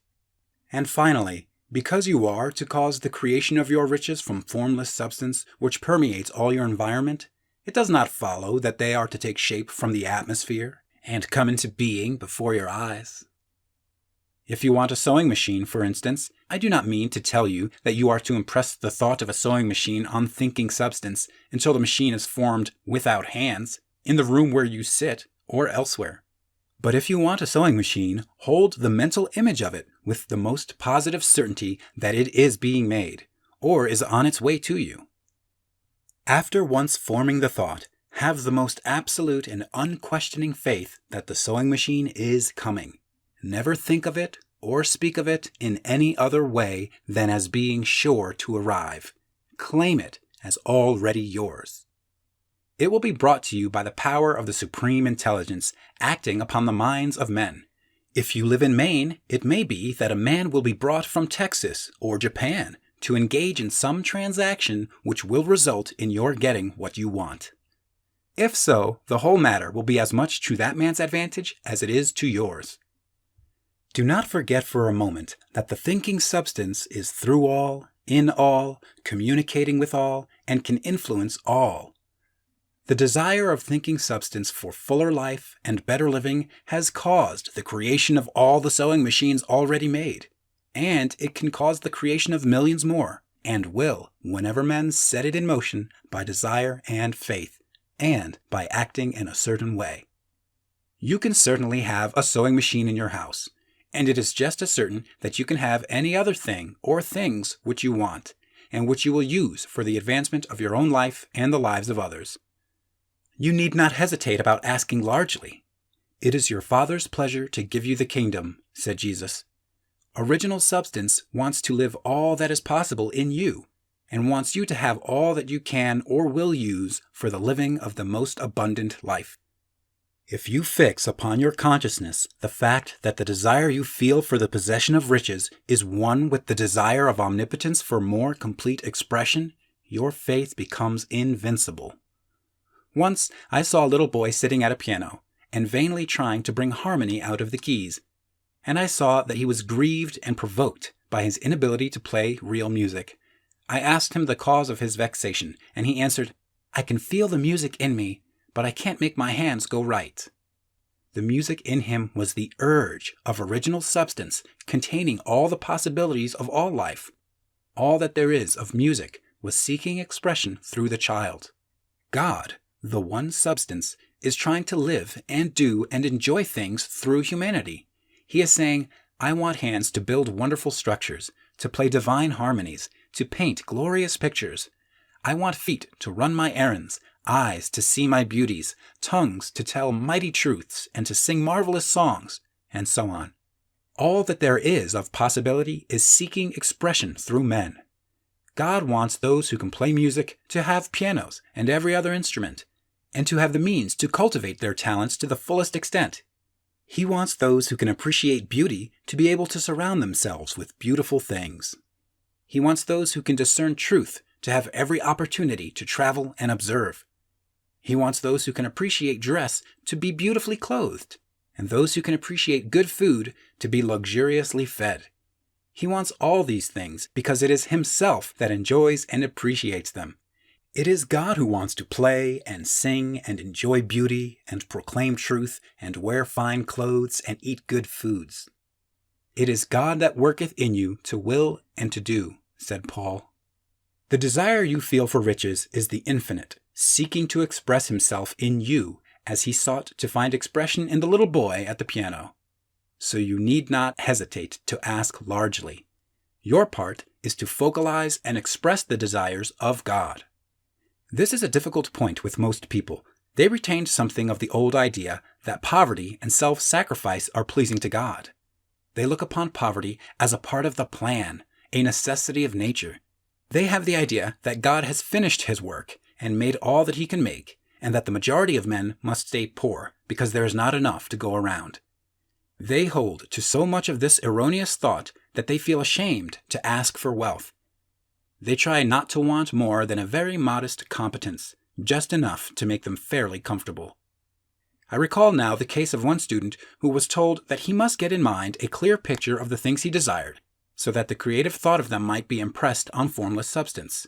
And finally, because you are to cause the creation of your riches from formless substance which permeates all your environment, it does not follow that they are to take shape from the atmosphere and come into being before your eyes. If you want a sewing machine, for instance, I do not mean to tell you that you are to impress the thought of a sewing machine on thinking substance until the machine is formed without hands, in the room where you sit, or elsewhere. But if you want a sewing machine, hold the mental image of it with the most positive certainty that it is being made, or is on its way to you. After once forming the thought, have the most absolute and unquestioning faith that the sewing machine is coming. Never think of it or speak of it in any other way than as being sure to arrive. Claim it as already yours. It will be brought to you by the power of the supreme intelligence acting upon the minds of men. If you live in Maine, it may be that a man will be brought from Texas or Japan to engage in some transaction which will result in your getting what you want. If so, the whole matter will be as much to that man's advantage as it is to yours. Do not forget for a moment that the thinking substance is through all, in all, communicating with all, and can influence all. The desire of thinking substance for fuller life and better living has caused the creation of all the sewing machines already made, and it can cause the creation of millions more, and will, whenever men set it in motion by desire and faith, and by acting in a certain way. You can certainly have a sewing machine in your house, and it is just as certain that you can have any other thing or things which you want, and which you will use for the advancement of your own life and the lives of others. You need not hesitate about asking largely. It is your Father's pleasure to give you the kingdom, said Jesus. Original substance wants to live all that is possible in you, and wants you to have all that you can or will use for the living of the most abundant life. If you fix upon your consciousness the fact that the desire you feel for the possession of riches is one with the desire of omnipotence for more complete expression, your faith becomes invincible. Once I saw a little boy sitting at a piano and vainly trying to bring harmony out of the keys, and I saw that he was grieved and provoked by his inability to play real music. I asked him the cause of his vexation, and he answered, "I can feel the music in me, but I can't make my hands go right." The music in him was the urge of original substance containing all the possibilities of all life. All that there is of music was seeking expression through the child. God, the one substance, is trying to live and do and enjoy things through humanity. He is saying, I want hands to build wonderful structures, to play divine harmonies, to paint glorious pictures. I want feet to run my errands, eyes to see my beauties, tongues to tell mighty truths and to sing marvelous songs, and so on. All that there is of possibility is seeking expression through men. God wants those who can play music to have pianos and every other instrument, and to have the means to cultivate their talents to the fullest extent. He wants those who can appreciate beauty to be able to surround themselves with beautiful things. He wants those who can discern truth to have every opportunity to travel and observe. He wants those who can appreciate dress to be beautifully clothed, and those who can appreciate good food to be luxuriously fed. He wants all these things because it is himself that enjoys and appreciates them. It is God who wants to play and sing and enjoy beauty and proclaim truth and wear fine clothes and eat good foods. It is God that worketh in you to will and to do, said Paul. The desire you feel for riches is the infinite, seeking to express himself in you as he sought to find expression in the little boy at the piano. So you need not hesitate to ask largely. Your part is to focalize and express the desires of God. This is a difficult point with most people. They retained something of the old idea that poverty and self-sacrifice are pleasing to God. They look upon poverty as a part of the plan, a necessity of nature. They have the idea that God has finished his work and made all that he can make, and that the majority of men must stay poor because there is not enough to go around. They hold to so much of this erroneous thought that they feel ashamed to ask for wealth. They try not to want more than a very modest competence, just enough to make them fairly comfortable. I recall now the case of one student who was told that he must get in mind a clear picture of the things he desired, so that the creative thought of them might be impressed on formless substance.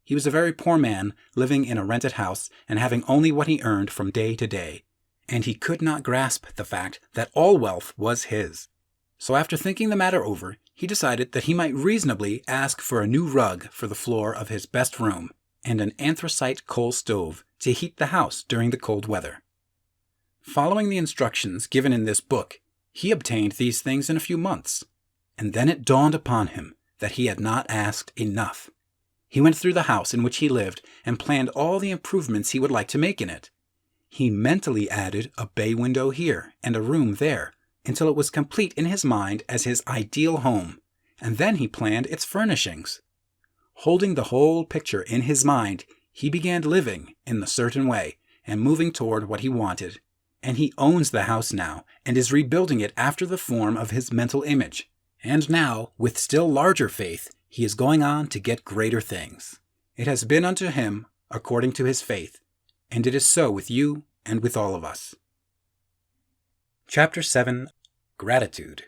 He was a very poor man, living in a rented house and having only what he earned from day to day, and he could not grasp the fact that all wealth was his. So after thinking the matter over, he decided that he might reasonably ask for a new rug for the floor of his best room and an anthracite coal stove to heat the house during the cold weather. Following the instructions given in this book, he obtained these things in a few months, and then it dawned upon him that he had not asked enough. He went through the house in which he lived and planned all the improvements he would like to make in it. He mentally added a bay window here and a room there, until it was complete in his mind as his ideal home, and then he planned its furnishings. Holding the whole picture in his mind, he began living in a certain way and moving toward what he wanted, and he owns the house now and is rebuilding it after the form of his mental image. And now, with still larger faith, he is going on to get greater things. It has been unto him according to his faith, and it is so with you and with all of us. Chapter 7. Gratitude.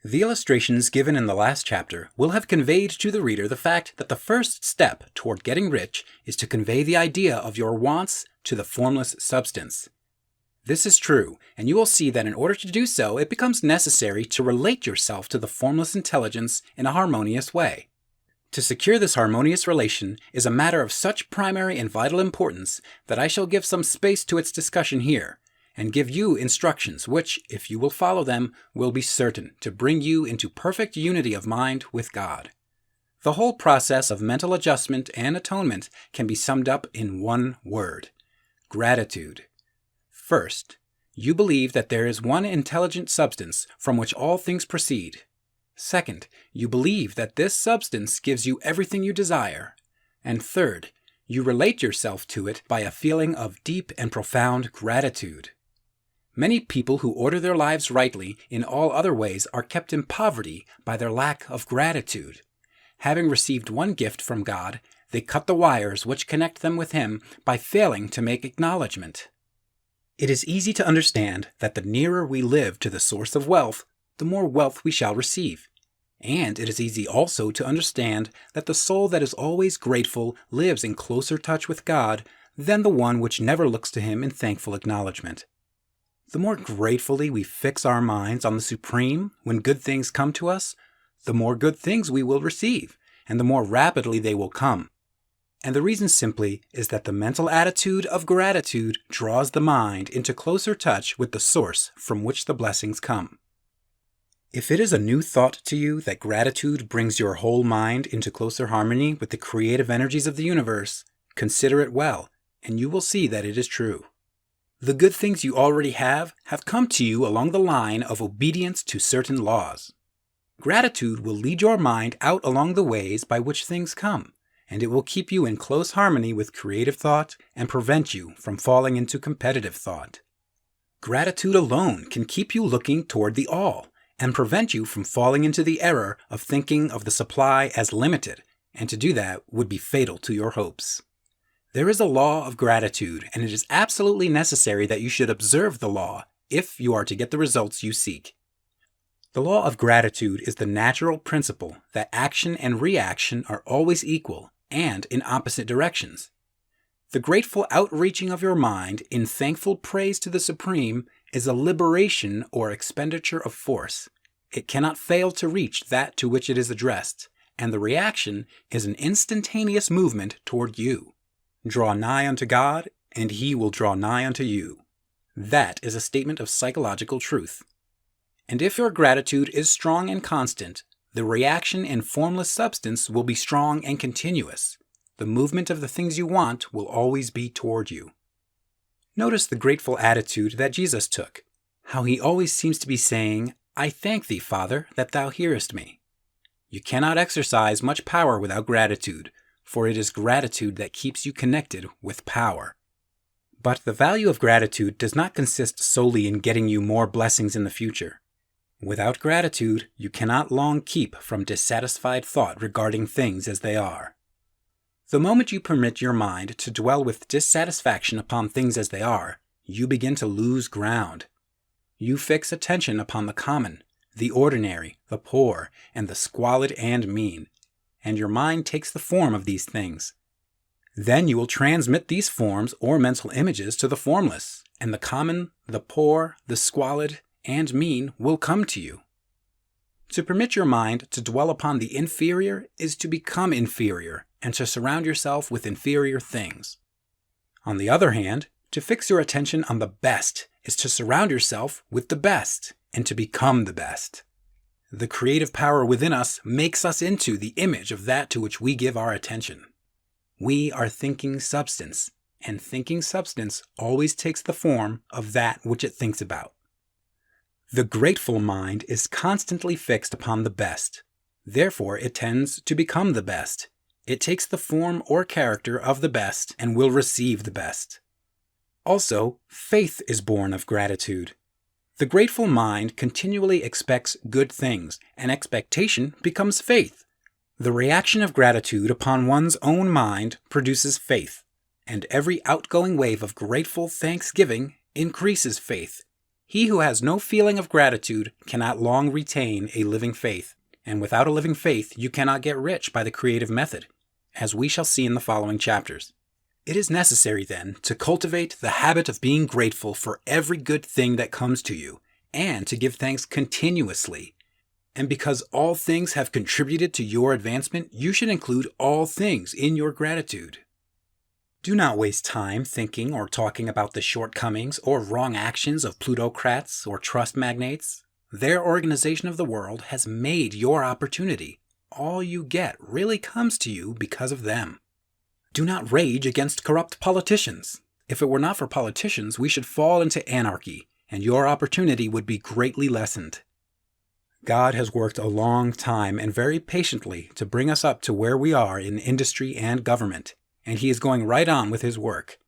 The illustrations given in the last chapter will have conveyed to the reader the fact that the first step toward getting rich is to convey the idea of your wants to the formless substance. This is true, and you will see that in order to do so, it becomes necessary to relate yourself to the formless intelligence in a harmonious way. To secure this harmonious relation is a matter of such primary and vital importance that I shall give some space to its discussion here, and give you instructions which, if you will follow them, will be certain to bring you into perfect unity of mind with God. The whole process of mental adjustment and atonement can be summed up in one word: gratitude. First, you believe that there is one intelligent substance from which all things proceed. Second, you believe that this substance gives you everything you desire. And third, you relate yourself to it by a feeling of deep and profound gratitude. Many people who order their lives rightly in all other ways are kept in poverty by their lack of gratitude. Having received one gift from God, they cut the wires which connect them with Him by failing to make acknowledgement. It is easy to understand that the nearer we live to the source of wealth, the more wealth we shall receive. And it is easy also to understand that the soul that is always grateful lives in closer touch with God than the one which never looks to Him in thankful acknowledgement. The more gratefully we fix our minds on the Supreme when good things come to us, the more good things we will receive, and the more rapidly they will come. And the reason simply is that the mental attitude of gratitude draws the mind into closer touch with the source from which the blessings come. If it is a new thought to you that gratitude brings your whole mind into closer harmony with the creative energies of the universe, consider it well, and you will see that it is true. The good things you already have come to you along the line of obedience to certain laws. Gratitude will lead your mind out along the ways by which things come, and it will keep you in close harmony with creative thought and prevent you from falling into competitive thought. Gratitude alone can keep you looking toward the all and prevent you from falling into the error of thinking of the supply as limited, and to do that would be fatal to your hopes. There is a law of gratitude, and it is absolutely necessary that you should observe the law if you are to get the results you seek. The law of gratitude is the natural principle that action and reaction are always equal and in opposite directions. The grateful outreaching of your mind in thankful praise to the Supreme is a liberation or expenditure of force. It cannot fail to reach that to which it is addressed, and the reaction is an instantaneous movement toward you. Draw nigh unto God, and He will draw nigh unto you. That is a statement of psychological truth. And if your gratitude is strong and constant, the reaction in formless substance will be strong and continuous. The movement of the things you want will always be toward you. Notice the grateful attitude that Jesus took, how He always seems to be saying, "I thank Thee, Father, that Thou hearest me." You cannot exercise much power without gratitude, for it is gratitude that keeps you connected with power. But the value of gratitude does not consist solely in getting you more blessings in the future. Without gratitude, you cannot long keep from dissatisfied thought regarding things as they are. The moment you permit your mind to dwell with dissatisfaction upon things as they are, you begin to lose ground. You fix attention upon the common, the ordinary, the poor, and the squalid and mean, and your mind takes the form of these things. Then you will transmit these forms or mental images to the formless, and the common, the poor, the squalid, and mean will come to you. To permit your mind to dwell upon the inferior is to become inferior and to surround yourself with inferior things. On the other hand, to fix your attention on the best is to surround yourself with the best and to become the best. The creative power within us makes us into the image of that to which we give our attention. We are thinking substance, and thinking substance always takes the form of that which it thinks about. The grateful mind is constantly fixed upon the best. Therefore, it tends to become the best. It takes the form or character of the best and will receive the best. Also, faith is born of gratitude. The grateful mind continually expects good things, and expectation becomes faith. The reaction of gratitude upon one's own mind produces faith, and every outgoing wave of grateful thanksgiving increases faith. He who has no feeling of gratitude cannot long retain a living faith, and without a living faith you cannot get rich by the creative method, as we shall see in the following chapters. It is necessary, then, to cultivate the habit of being grateful for every good thing that comes to you, and to give thanks continuously. And because all things have contributed to your advancement, you should include all things in your gratitude. Do not waste time thinking or talking about the shortcomings or wrong actions of plutocrats or trust magnates. Their organization of the world has made your opportunity. All you get really comes to you because of them. Do not rage against corrupt politicians. If it were not for politicians, we should fall into anarchy, and your opportunity would be greatly lessened. God has worked a long time and very patiently to bring us up to where we are in industry and government, and He is going right on with His work.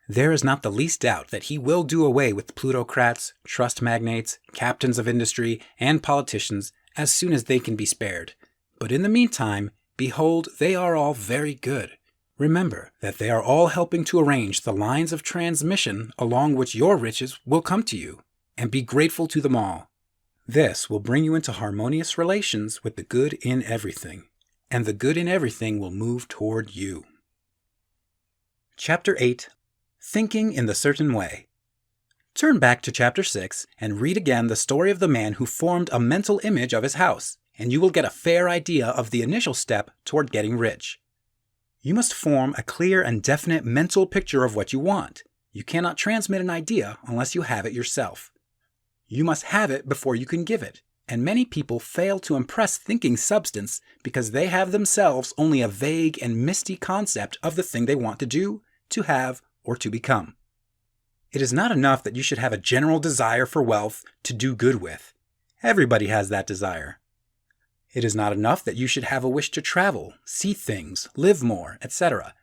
There is not the least doubt that He will do away with plutocrats, trust magnates, captains of industry, and politicians as soon as they can be spared. But in the meantime, behold, they are all very good. Remember that they are all helping to arrange the lines of transmission along which your riches will come to you, and be grateful to them all. This will bring you into harmonious relations with the good in everything, and the good in everything will move toward you. Chapter 8. Thinking in the Certain Way. Turn back to Chapter 6 and read again the story of the man who formed a mental image of his house, and you will get a fair idea of the initial step toward getting rich. You must form a clear and definite mental picture of what you want. You cannot transmit an idea unless you have it yourself. You must have it before you can give it, and many people fail to impress thinking substance because they have themselves only a vague and misty concept of the thing they want to do, to have, or to become. It is not enough that you should have a general desire for wealth to do good with. Everybody has that desire. It is not enough that you should have a wish to travel, see things, live more, etc.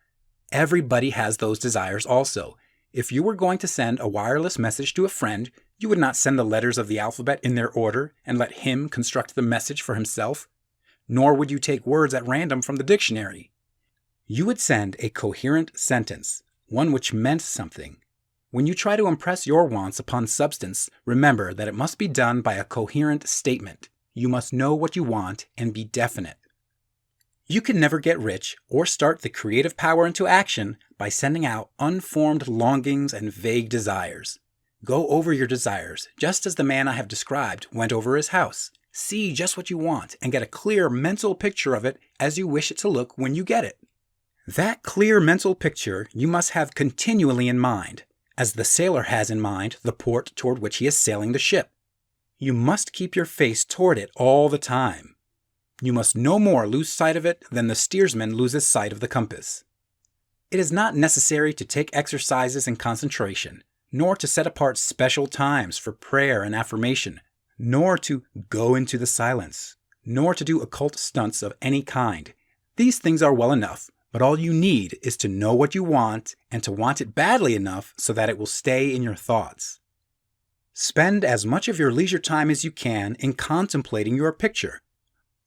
Everybody has those desires also. If you were going to send a wireless message to a friend, you would not send the letters of the alphabet in their order and let him construct the message for himself. Nor would you take words at random from the dictionary. You would send a coherent sentence, one which meant something. When you try to impress your wants upon substance, remember that it must be done by a coherent statement. You must know what you want and be definite. You can never get rich or start the creative power into action by sending out unformed longings and vague desires. Go over your desires, just as the man I have described went over his house. See just what you want and get a clear mental picture of it as you wish it to look when you get it. That clear mental picture you must have continually in mind, as the sailor has in mind the port toward which he is sailing the ship. You must keep your face toward it all the time. You must no more lose sight of it than the steersman loses sight of the compass. It is not necessary to take exercises in concentration, nor to set apart special times for prayer and affirmation, nor to go into the silence, nor to do occult stunts of any kind. These things are well enough, but all you need is to know what you want and to want it badly enough so that it will stay in your thoughts. Spend as much of your leisure time as you can in contemplating your picture.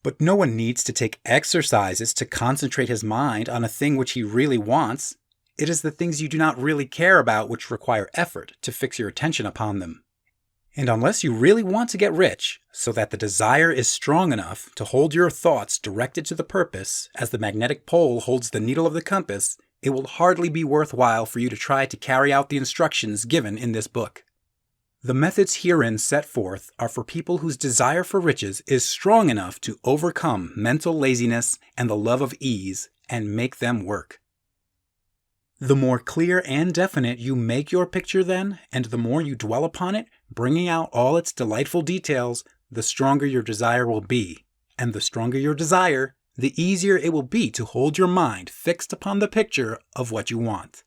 But no one needs to take exercises to concentrate his mind on a thing which he really wants. It is the things you do not really care about which require effort to fix your attention upon them. And unless you really want to get rich, so that the desire is strong enough to hold your thoughts directed to the purpose, as the magnetic pole holds the needle of the compass, it will hardly be worthwhile for you to try to carry out the instructions given in this book. The methods herein set forth are for people whose desire for riches is strong enough to overcome mental laziness and the love of ease and make them work. The more clear and definite you make your picture then, and the more you dwell upon it, bringing out all its delightful details, the stronger your desire will be. And the stronger your desire, the easier it will be to hold your mind fixed upon the picture of what you want.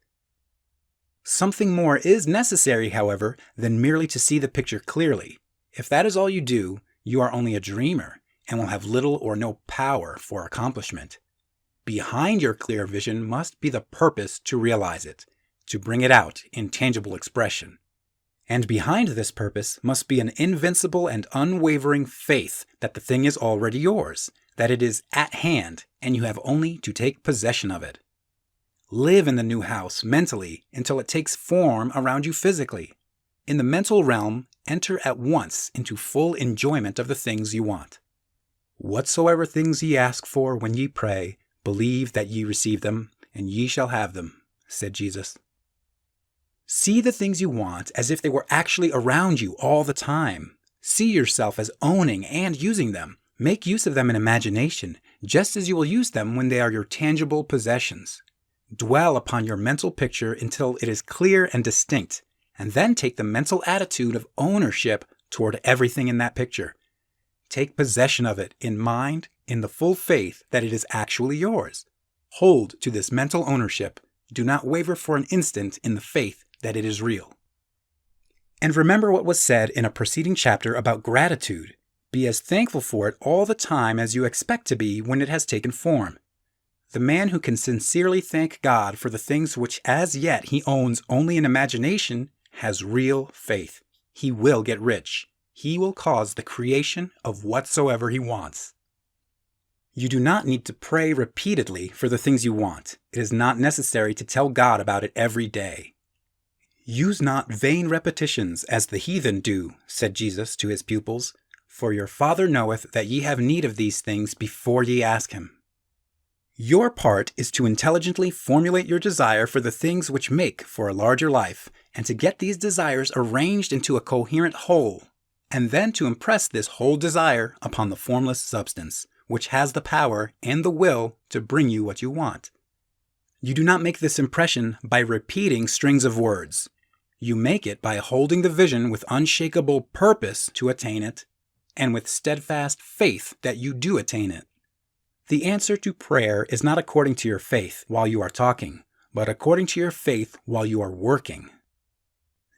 Something more is necessary, however, than merely to see the picture clearly. If that is all you do, you are only a dreamer and will have little or no power for accomplishment. Behind your clear vision must be the purpose to realize it, to bring it out in tangible expression. And behind this purpose must be an invincible and unwavering faith that the thing is already yours, that it is at hand, and you have only to take possession of it. Live in the new house mentally until it takes form around you physically. In the mental realm, enter at once into full enjoyment of the things you want. Whatsoever things ye ask for when ye pray, believe that ye receive them, and ye shall have them, said Jesus. See the things you want as if they were actually around you all the time. See yourself as owning and using them. Make use of them in imagination, just as you will use them when they are your tangible possessions. Dwell upon your mental picture until it is clear and distinct, and then take the mental attitude of ownership toward everything in that picture. Take possession of it in mind, in the full faith that it is actually yours. Hold to this mental ownership. Do not waver for an instant in the faith that it is real. And remember what was said in a preceding chapter about gratitude. Be as thankful for it all the time as you expect to be when it has taken form. The man who can sincerely thank God for the things which as yet he owns only in imagination has real faith. He will get rich. He will cause the creation of whatsoever he wants. You do not need to pray repeatedly for the things you want. It is not necessary to tell God about it every day. Use not vain repetitions as the heathen do, said Jesus to his pupils, for your Father knoweth that ye have need of these things before ye ask him. Your part is to intelligently formulate your desire for the things which make for a larger life, and to get these desires arranged into a coherent whole, and then to impress this whole desire upon the formless substance, which has the power and the will to bring you what you want. You do not make this impression by repeating strings of words. You make it by holding the vision with unshakable purpose to attain it, and with steadfast faith that you do attain it. The answer to prayer is not according to your faith while you are talking, but according to your faith while you are working.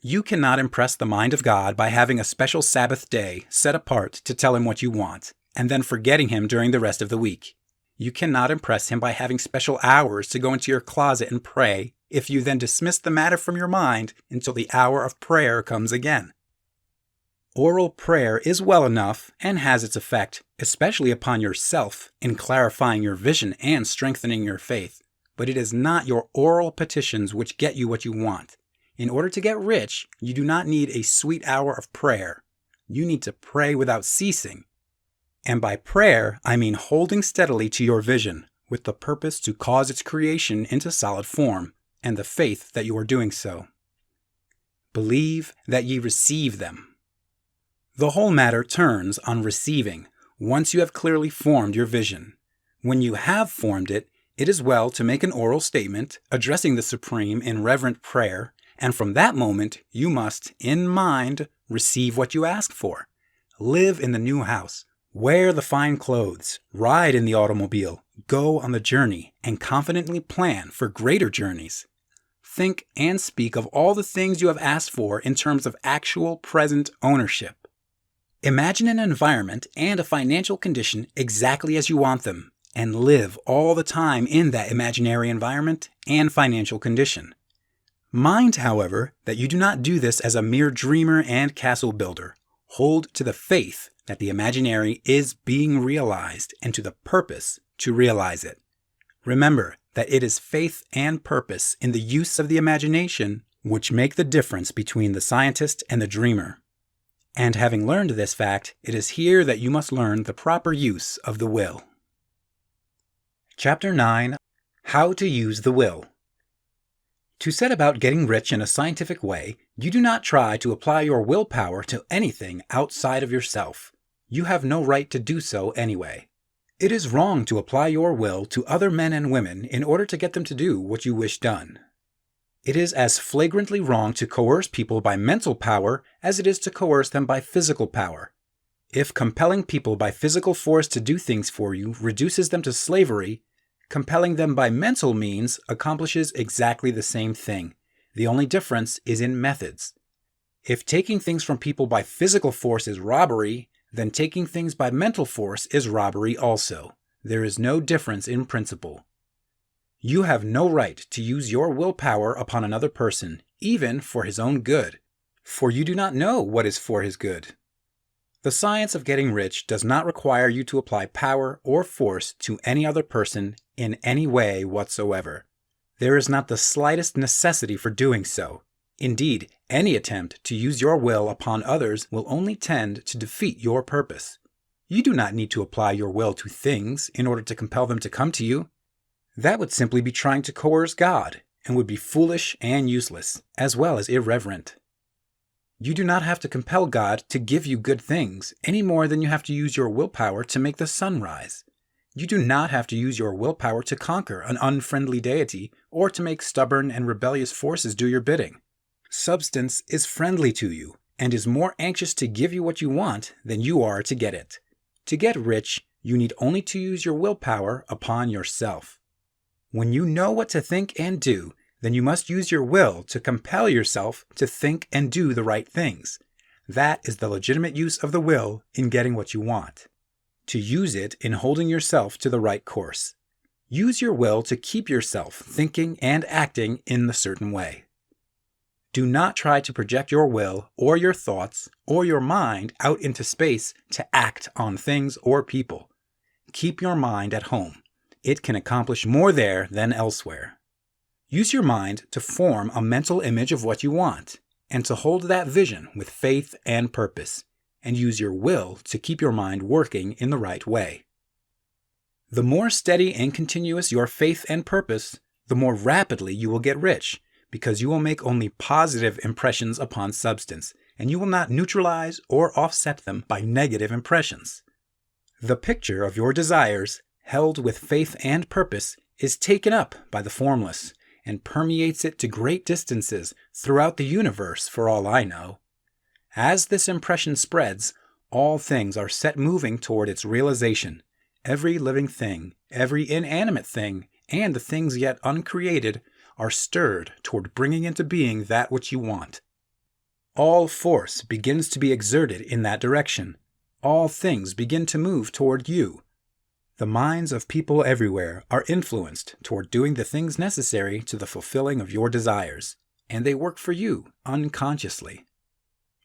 You cannot impress the mind of God by having a special Sabbath day set apart to tell him what you want, and then forgetting him during the rest of the week. You cannot impress him by having special hours to go into your closet and pray, if you then dismiss the matter from your mind until the hour of prayer comes again. Oral prayer is well enough and has its effect, especially upon yourself, in clarifying your vision and strengthening your faith. But it is not your oral petitions which get you what you want. In order to get rich, you do not need a sweet hour of prayer. You need to pray without ceasing. And by prayer, I mean holding steadily to your vision, with the purpose to cause its creation into solid form, and the faith that you are doing so. Believe that ye receive them. The whole matter turns on receiving, once you have clearly formed your vision. When you have formed it, it is well to make an oral statement, addressing the Supreme in reverent prayer, and from that moment you must, in mind, receive what you ask for. Live in the new house. Wear the fine clothes. Ride in the automobile. Go on the journey, and confidently plan for greater journeys. Think and speak of all the things you have asked for in terms of actual present ownership. Imagine an environment and a financial condition exactly as you want them, and live all the time in that imaginary environment and financial condition. Mind, however, that you do not do this as a mere dreamer and castle builder. Hold to the faith that the imaginary is being realized and to the purpose to realize it. Remember that it is faith and purpose in the use of the imagination which make the difference between the scientist and the dreamer. And having learned this fact, it is here that you must learn the proper use of the will. Chapter 9. How to use the will. To set about getting rich in a scientific way, you do not try to apply your willpower to anything outside of yourself. You have no right to do so anyway. It is wrong to apply your will to other men and women in order to get them to do what you wish done. It is as flagrantly wrong to coerce people by mental power as it is to coerce them by physical power. If compelling people by physical force to do things for you reduces them to slavery, compelling them by mental means accomplishes exactly the same thing. The only difference is in methods. If taking things from people by physical force is robbery, then taking things by mental force is robbery also. There is no difference in principle. You have no right to use your willpower upon another person, even for his own good, for you do not know what is for his good. The science of getting rich does not require you to apply power or force to any other person in any way whatsoever. There is not the slightest necessity for doing so. Indeed, any attempt to use your will upon others will only tend to defeat your purpose. You do not need to apply your will to things in order to compel them to come to you. That would simply be trying to coerce God, and would be foolish and useless, as well as irreverent. You do not have to compel God to give you good things any more than you have to use your willpower to make the sun rise. You do not have to use your willpower to conquer an unfriendly deity or to make stubborn and rebellious forces do your bidding. Substance is friendly to you and is more anxious to give you what you want than you are to get it. To get rich, you need only to use your willpower upon yourself. When you know what to think and do, then you must use your will to compel yourself to think and do the right things. That is the legitimate use of the will in getting what you want. To use it in holding yourself to the right course. Use your will to keep yourself thinking and acting in the certain way. Do not try to project your will or your thoughts or your mind out into space to act on things or people. Keep your mind at home. It can accomplish more there than elsewhere. Use your mind to form a mental image of what you want, and to hold that vision with faith and purpose, and use your will to keep your mind working in the right way. The more steady and continuous your faith and purpose, the more rapidly you will get rich, because you will make only positive impressions upon substance, and you will not neutralize or offset them by negative impressions. The picture of your desires, held with faith and purpose, is taken up by the formless, and permeates it to great distances throughout the universe for all I know. As this impression spreads, all things are set moving toward its realization. Every living thing, every inanimate thing, and the things yet uncreated are stirred toward bringing into being that which you want. All force begins to be exerted in that direction. All things begin to move toward you. The minds of people everywhere are influenced toward doing the things necessary to the fulfilling of your desires, and they work for you unconsciously.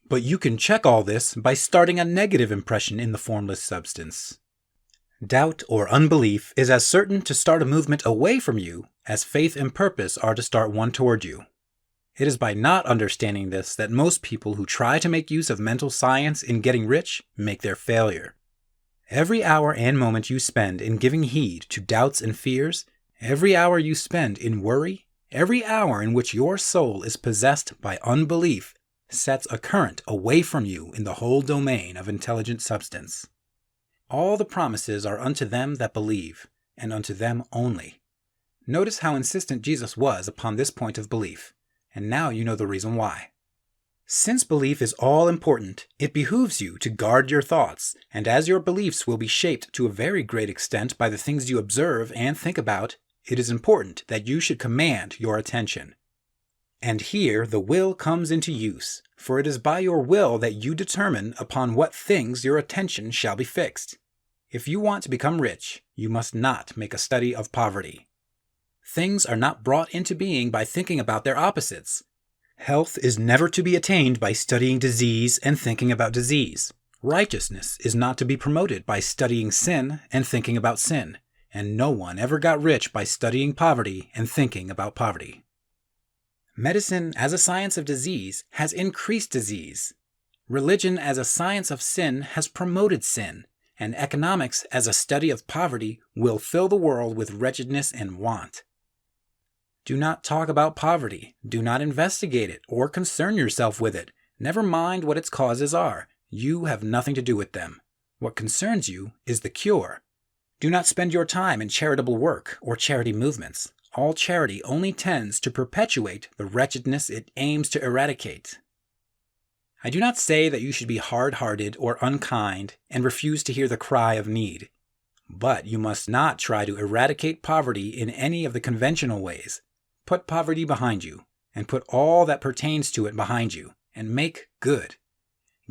But you can check all this by starting a negative impression in the formless substance. Doubt or unbelief is as certain to start a movement away from you as faith and purpose are to start one toward you. It is by not understanding this that most people who try to make use of mental science in getting rich make their failure. Every hour and moment you spend in giving heed to doubts and fears, every hour you spend in worry, every hour in which your soul is possessed by unbelief, sets a current away from you in the whole domain of intelligent substance. All the promises are unto them that believe, and unto them only. Notice how insistent Jesus was upon this point of belief, and now you know the reason why. Since belief is all important, it behooves you to guard your thoughts, and as your beliefs will be shaped to a very great extent by the things you observe and think about, it is important that you should command your attention. And here the will comes into use, for it is by your will that you determine upon what things your attention shall be fixed. If you want to become rich, you must not make a study of poverty. Things are not brought into being by thinking about their opposites. Health is never to be attained by studying disease and thinking about disease. Righteousness is not to be promoted by studying sin and thinking about sin. And no one ever got rich by studying poverty and thinking about poverty. Medicine as a science of disease has increased disease. Religion as a science of sin has promoted sin. And economics as a study of poverty will fill the world with wretchedness and want. Do not talk about poverty. Do not investigate it or concern yourself with it. Never mind what its causes are. You have nothing to do with them. What concerns you is the cure. Do not spend your time in charitable work or charity movements. All charity only tends to perpetuate the wretchedness it aims to eradicate. I do not say that you should be hard-hearted or unkind and refuse to hear the cry of need. But you must not try to eradicate poverty in any of the conventional ways. Put poverty behind you, and put all that pertains to it behind you, and make good.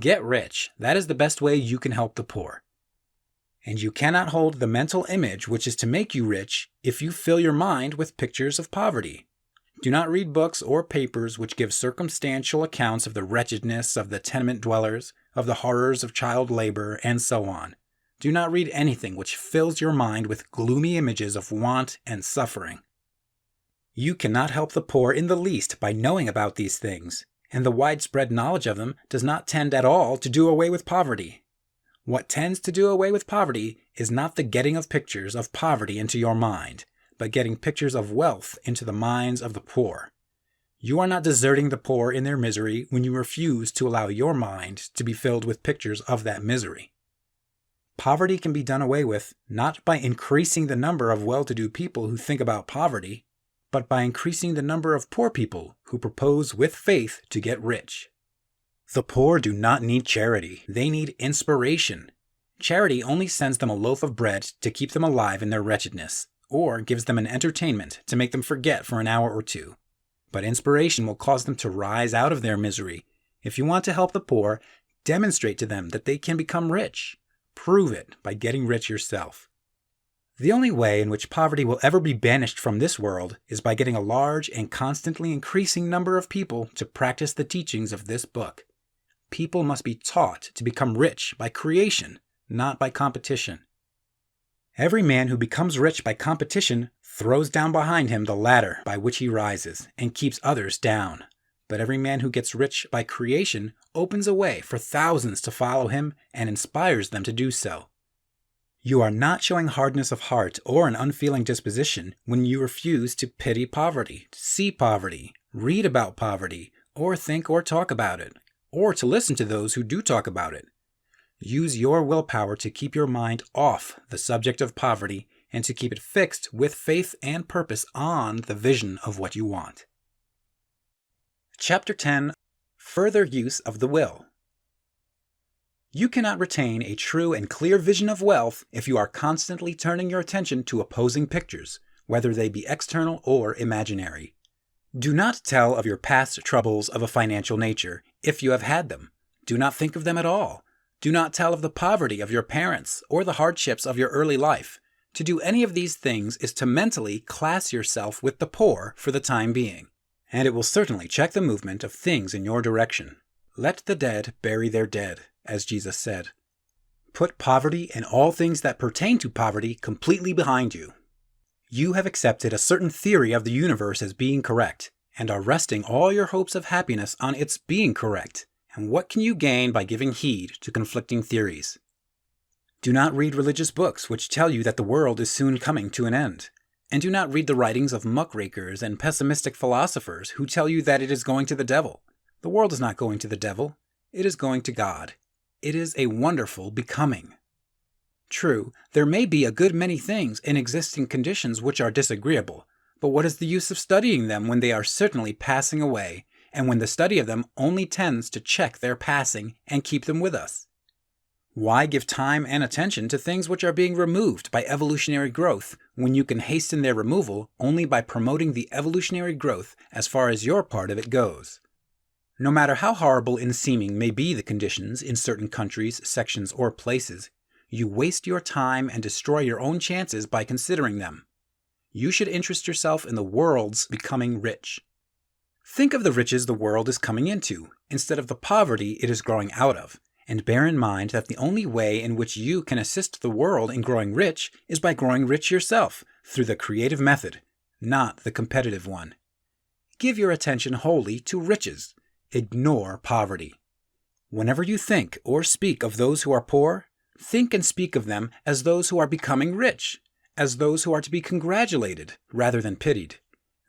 Get rich. That is the best way you can help the poor. And you cannot hold the mental image which is to make you rich if you fill your mind with pictures of poverty. Do not read books or papers which give circumstantial accounts of the wretchedness of the tenement dwellers, of the horrors of child labor, and so on. Do not read anything which fills your mind with gloomy images of want and suffering. You cannot help the poor in the least by knowing about these things, and the widespread knowledge of them does not tend at all to do away with poverty. What tends to do away with poverty is not the getting of pictures of poverty into your mind, but getting pictures of wealth into the minds of the poor. You are not deserting the poor in their misery when you refuse to allow your mind to be filled with pictures of that misery. Poverty can be done away with not by increasing the number of well-to-do people who think about poverty, but by increasing the number of poor people who propose with faith to get rich. The poor do not need charity. They need inspiration. Charity only sends them a loaf of bread to keep them alive in their wretchedness, or gives them an entertainment to make them forget for an hour or two. But inspiration will cause them to rise out of their misery. If you want to help the poor, demonstrate to them that they can become rich. Prove it by getting rich yourself. The only way in which poverty will ever be banished from this world is by getting a large and constantly increasing number of people to practice the teachings of this book. People must be taught to become rich by creation, not by competition. Every man who becomes rich by competition throws down behind him the ladder by which he rises and keeps others down. But every man who gets rich by creation opens a way for thousands to follow him and inspires them to do so. You are not showing hardness of heart or an unfeeling disposition when you refuse to pity poverty, to see poverty, read about poverty, or think or talk about it, or to listen to those who do talk about it. Use your willpower to keep your mind off the subject of poverty and to keep it fixed with faith and purpose on the vision of what you want. Chapter 10. Further Use of the Will. You cannot retain a true and clear vision of wealth if you are constantly turning your attention to opposing pictures, whether they be external or imaginary. Do not tell of your past troubles of a financial nature, if you have had them. Do not think of them at all. Do not tell of the poverty of your parents or the hardships of your early life. To do any of these things is to mentally class yourself with the poor for the time being, and it will certainly check the movement of things in your direction. Let the dead bury their dead, as Jesus said. Put poverty and all things that pertain to poverty completely behind you. You have accepted a certain theory of the universe as being correct, and are resting all your hopes of happiness on its being correct. And what can you gain by giving heed to conflicting theories? Do not read religious books which tell you that the world is soon coming to an end. And do not read the writings of muckrakers and pessimistic philosophers who tell you that it is going to the devil. The world is not going to the devil. It is going to God. It is a wonderful becoming. True, there may be a good many things in existing conditions which are disagreeable, but what is the use of studying them when they are certainly passing away, and when the study of them only tends to check their passing and keep them with us? Why give time and attention to things which are being removed by evolutionary growth, when you can hasten their removal only by promoting the evolutionary growth as far as your part of it goes? No matter how horrible in seeming may be the conditions in certain countries, sections, or places, you waste your time and destroy your own chances by considering them. You should interest yourself in the world's becoming rich. Think of the riches the world is coming into, instead of the poverty it is growing out of, and bear in mind that the only way in which you can assist the world in growing rich is by growing rich yourself, through the creative method, not the competitive one. Give your attention wholly to riches. Ignore poverty. Whenever you think or speak of those who are poor, think and speak of them as those who are becoming rich, as those who are to be congratulated rather than pitied.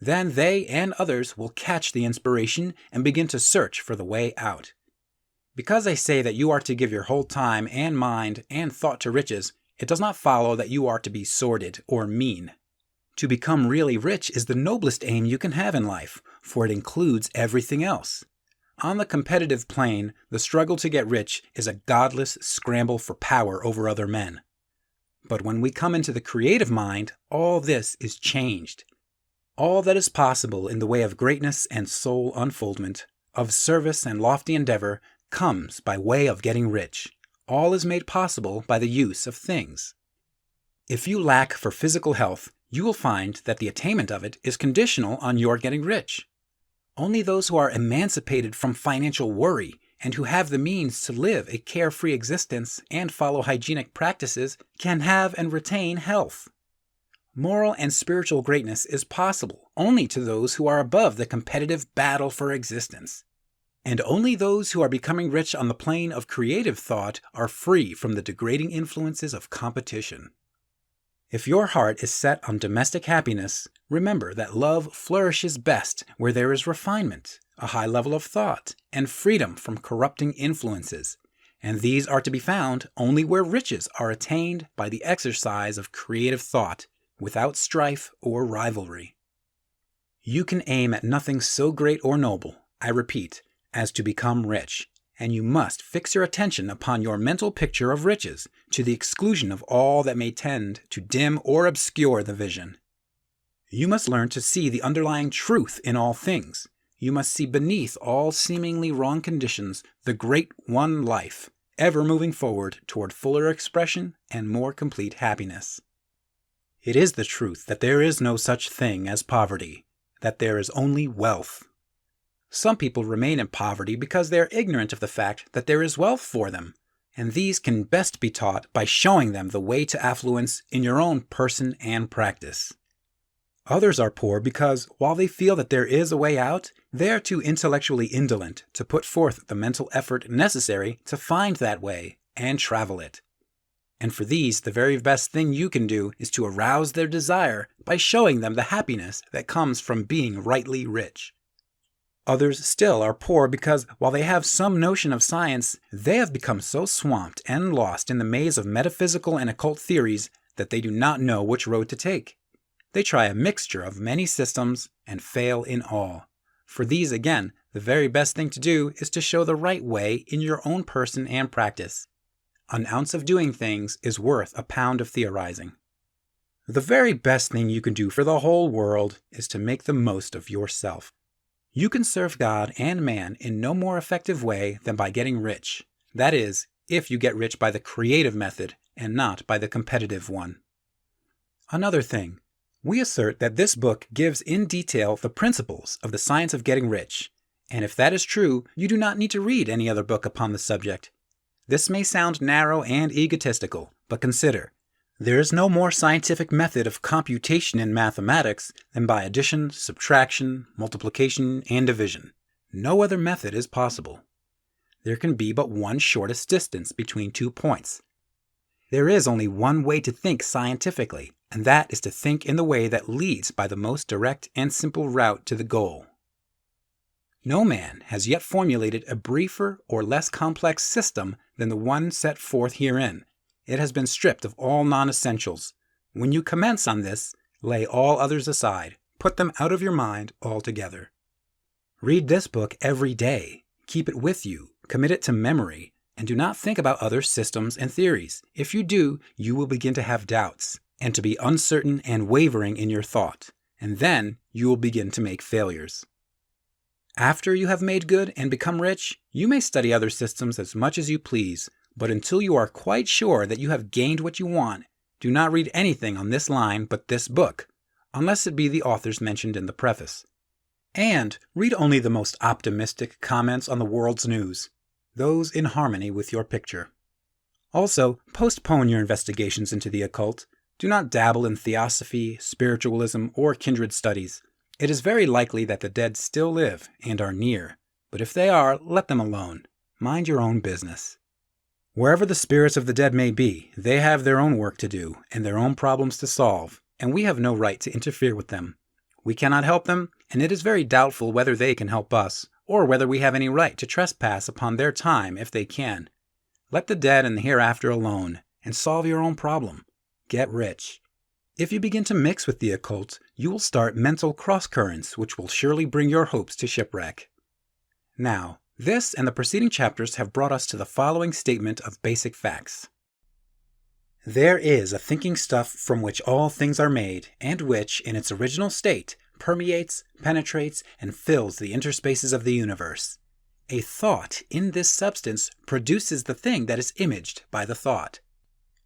Then they and others will catch the inspiration and begin to search for the way out. Because I say that you are to give your whole time and mind and thought to riches, it does not follow that you are to be sordid or mean. To become really rich is the noblest aim you can have in life, for it includes everything else. On the competitive plane, the struggle to get rich is a godless scramble for power over other men. But when we come into the creative mind, all this is changed. All that is possible in the way of greatness and soul unfoldment, of service and lofty endeavor, comes by way of getting rich. All is made possible by the use of things. If you lack for physical health, you will find that the attainment of it is conditional on your getting rich. Only those who are emancipated from financial worry and who have the means to live a carefree existence and follow hygienic practices can have and retain health. Moral and spiritual greatness is possible only to those who are above the competitive battle for existence. And only those who are becoming rich on the plane of creative thought are free from the degrading influences of competition. If your heart is set on domestic happiness, remember that love flourishes best where there is refinement, a high level of thought, and freedom from corrupting influences. And these are to be found only where riches are attained by the exercise of creative thought, without strife or rivalry. You can aim at nothing so great or noble, I repeat, as to become rich, and you must fix your attention upon your mental picture of riches, to the exclusion of all that may tend to dim or obscure the vision. You must learn to see the underlying truth in all things. You must see beneath all seemingly wrong conditions the great one life, ever moving forward toward fuller expression and more complete happiness. It is the truth that there is no such thing as poverty, that there is only wealth. Some people remain in poverty because they are ignorant of the fact that there is wealth for them, and these can best be taught by showing them the way to affluence in your own person and practice. Others are poor because, while they feel that there is a way out, they are too intellectually indolent to put forth the mental effort necessary to find that way and travel it. And for these, the very best thing you can do is to arouse their desire by showing them the happiness that comes from being rightly rich. Others still are poor because, while they have some notion of science, they have become so swamped and lost in the maze of metaphysical and occult theories that they do not know which road to take. They try a mixture of many systems and fail in all. For these, again, the very best thing to do is to show the right way in your own person and practice. An ounce of doing things is worth a pound of theorizing. The very best thing you can do for the whole world is to make the most of yourself. You can serve God and man in no more effective way than by getting rich. That is, if you get rich by the creative method and not by the competitive one. Another thing, we assert that this book gives in detail the principles of the science of getting rich, and if that is true, you do not need to read any other book upon the subject. This may sound narrow and egotistical, but consider, there is no more scientific method of computation in mathematics than by addition, subtraction, multiplication, and division. No other method is possible. There can be but one shortest distance between 2 points. There is only one way to think scientifically, and that is to think in the way that leads by the most direct and simple route to the goal. No man has yet formulated a briefer or less complex system than the one set forth herein. It has been stripped of all non-essentials. When you commence on this, lay all others aside. Put them out of your mind altogether. Read this book every day. Keep it with you. Commit it to memory. And do not think about other systems and theories. If you do, you will begin to have doubts, and to be uncertain and wavering in your thought. And then you will begin to make failures. After you have made good and become rich, you may study other systems as much as you please, but until you are quite sure that you have gained what you want, do not read anything on this line but this book, unless it be the authors mentioned in the preface. And read only the most optimistic comments on the world's news, those in harmony with your picture. Also, postpone your investigations into the occult. Do not dabble in theosophy, spiritualism, or kindred studies. It is very likely that the dead still live and are near, but if they are, let them alone. Mind your own business. Wherever the spirits of the dead may be, they have their own work to do and their own problems to solve, and we have no right to interfere with them. We cannot help them, and it is very doubtful whether they can help us, or whether we have any right to trespass upon their time if they can. Let the dead and the hereafter alone, and solve your own problem. Get rich. If you begin to mix with the occult, you will start mental cross-currents which will surely bring your hopes to shipwreck. Now, this and the preceding chapters have brought us to the following statement of basic facts. There is a thinking stuff from which all things are made, and which, in its original state, permeates, penetrates, and fills the interspaces of the universe. A thought in this substance produces the thing that is imaged by the thought.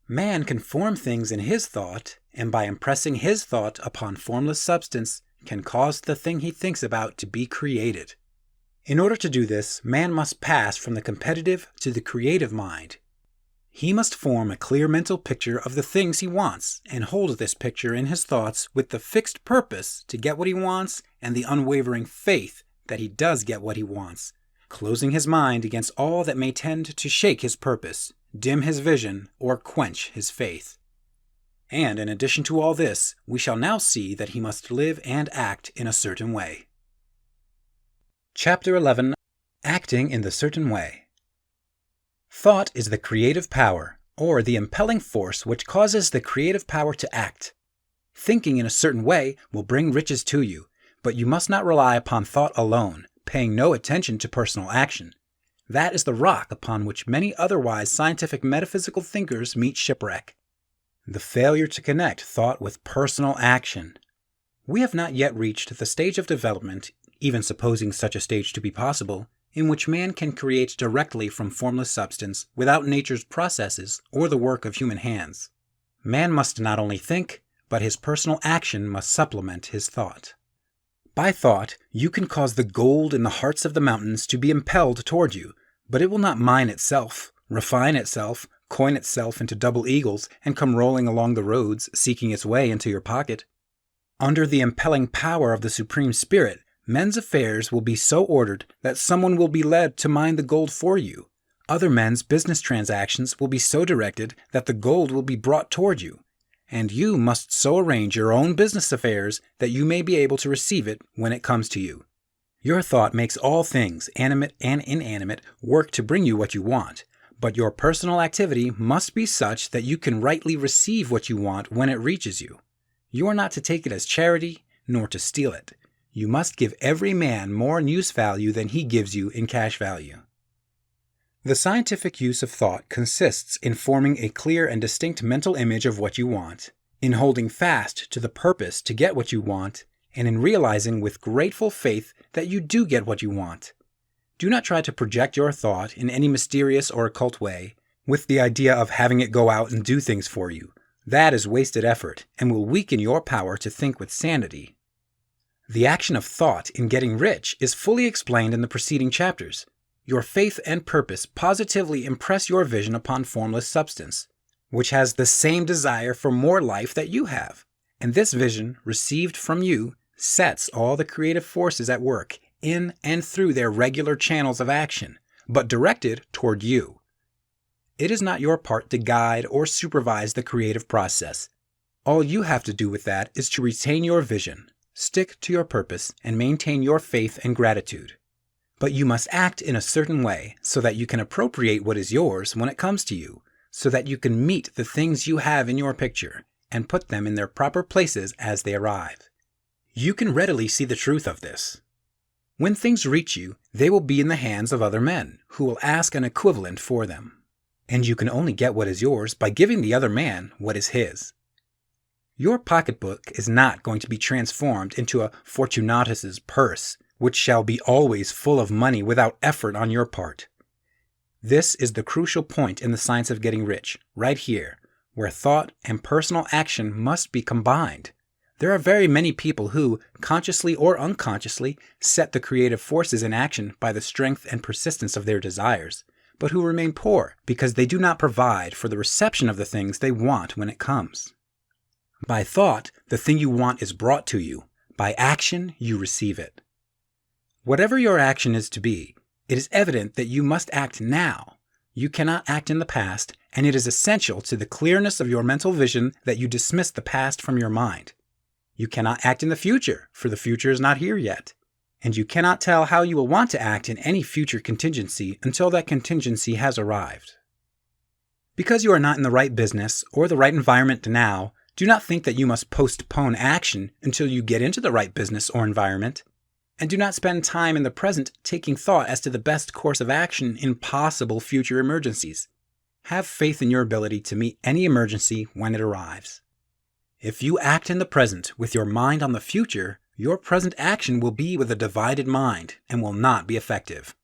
Man can form things in his thought, and by impressing his thought upon formless substance, can cause the thing he thinks about to be created. In order to do this, man must pass from the competitive to the creative mind. He must form a clear mental picture of the things he wants, and hold this picture in his thoughts with the fixed purpose to get what he wants and the unwavering faith that he does get what he wants, closing his mind against all that may tend to shake his purpose, dim his vision, or quench his faith. And in addition to all this, we shall now see that he must live and act in a certain way. Chapter 11. Acting in the Certain Way. Thought is the creative power, or the impelling force which causes the creative power to act. Thinking in a certain way will bring riches to you, but you must not rely upon thought alone, paying no attention to personal action. That is the rock upon which many otherwise scientific metaphysical thinkers meet shipwreck. The failure to connect thought with personal action. We have not yet reached the stage of development, even supposing such a stage to be possible, in which man can create directly from formless substance without nature's processes or the work of human hands. Man must not only think, but his personal action must supplement his thought. By thought, you can cause the gold in the hearts of the mountains to be impelled toward you, but it will not mine itself, refine itself, coin itself into double eagles, and come rolling along the roads, seeking its way into your pocket. Under the impelling power of the Supreme Spirit, men's affairs will be so ordered that someone will be led to mine the gold for you. Other men's business transactions will be so directed that the gold will be brought toward you, and you must so arrange your own business affairs that you may be able to receive it when it comes to you. Your thought makes all things, animate and inanimate, work to bring you what you want, but your personal activity must be such that you can rightly receive what you want when it reaches you. You are not to take it as charity, nor to steal it. You must give every man more in use value than he gives you in cash value. The scientific use of thought consists in forming a clear and distinct mental image of what you want, in holding fast to the purpose to get what you want, and in realizing with grateful faith that you do get what you want. Do not try to project your thought in any mysterious or occult way, with the idea of having it go out and do things for you. That is wasted effort, and will weaken your power to think with sanity. The action of thought in getting rich is fully explained in the preceding chapters. Your faith and purpose positively impress your vision upon formless substance, which has the same desire for more life that you have. And this vision, received from you, sets all the creative forces at work in and through their regular channels of action, but directed toward you. It is not your part to guide or supervise the creative process. All you have to do with that is to retain your vision, stick to your purpose, and maintain your faith and gratitude. But you must act in a certain way so that you can appropriate what is yours when it comes to you, so that you can meet the things you have in your picture and put them in their proper places as they arrive. You can readily see the truth of this. When things reach you, they will be in the hands of other men, who will ask an equivalent for them. And you can only get what is yours by giving the other man what is his. Your pocketbook is not going to be transformed into a Fortunatus's purse, which shall be always full of money without effort on your part. This is the crucial point in the science of getting rich, right here, where thought and personal action must be combined. There are very many people who, consciously or unconsciously, set the creative forces in action by the strength and persistence of their desires, but who remain poor because they do not provide for the reception of the things they want when it comes. By thought, the thing you want is brought to you. By action, you receive it. Whatever your action is to be, it is evident that you must act now. You cannot act in the past, and it is essential to the clearness of your mental vision that you dismiss the past from your mind. You cannot act in the future, for the future is not here yet. And you cannot tell how you will want to act in any future contingency until that contingency has arrived. Because you are not in the right business or the right environment now, do not think that you must postpone action until you get into the right business or environment. And do not spend time in the present taking thought as to the best course of action in possible future emergencies. Have faith in your ability to meet any emergency when it arrives. If you act in the present with your mind on the future, your present action will be with a divided mind and will not be effective.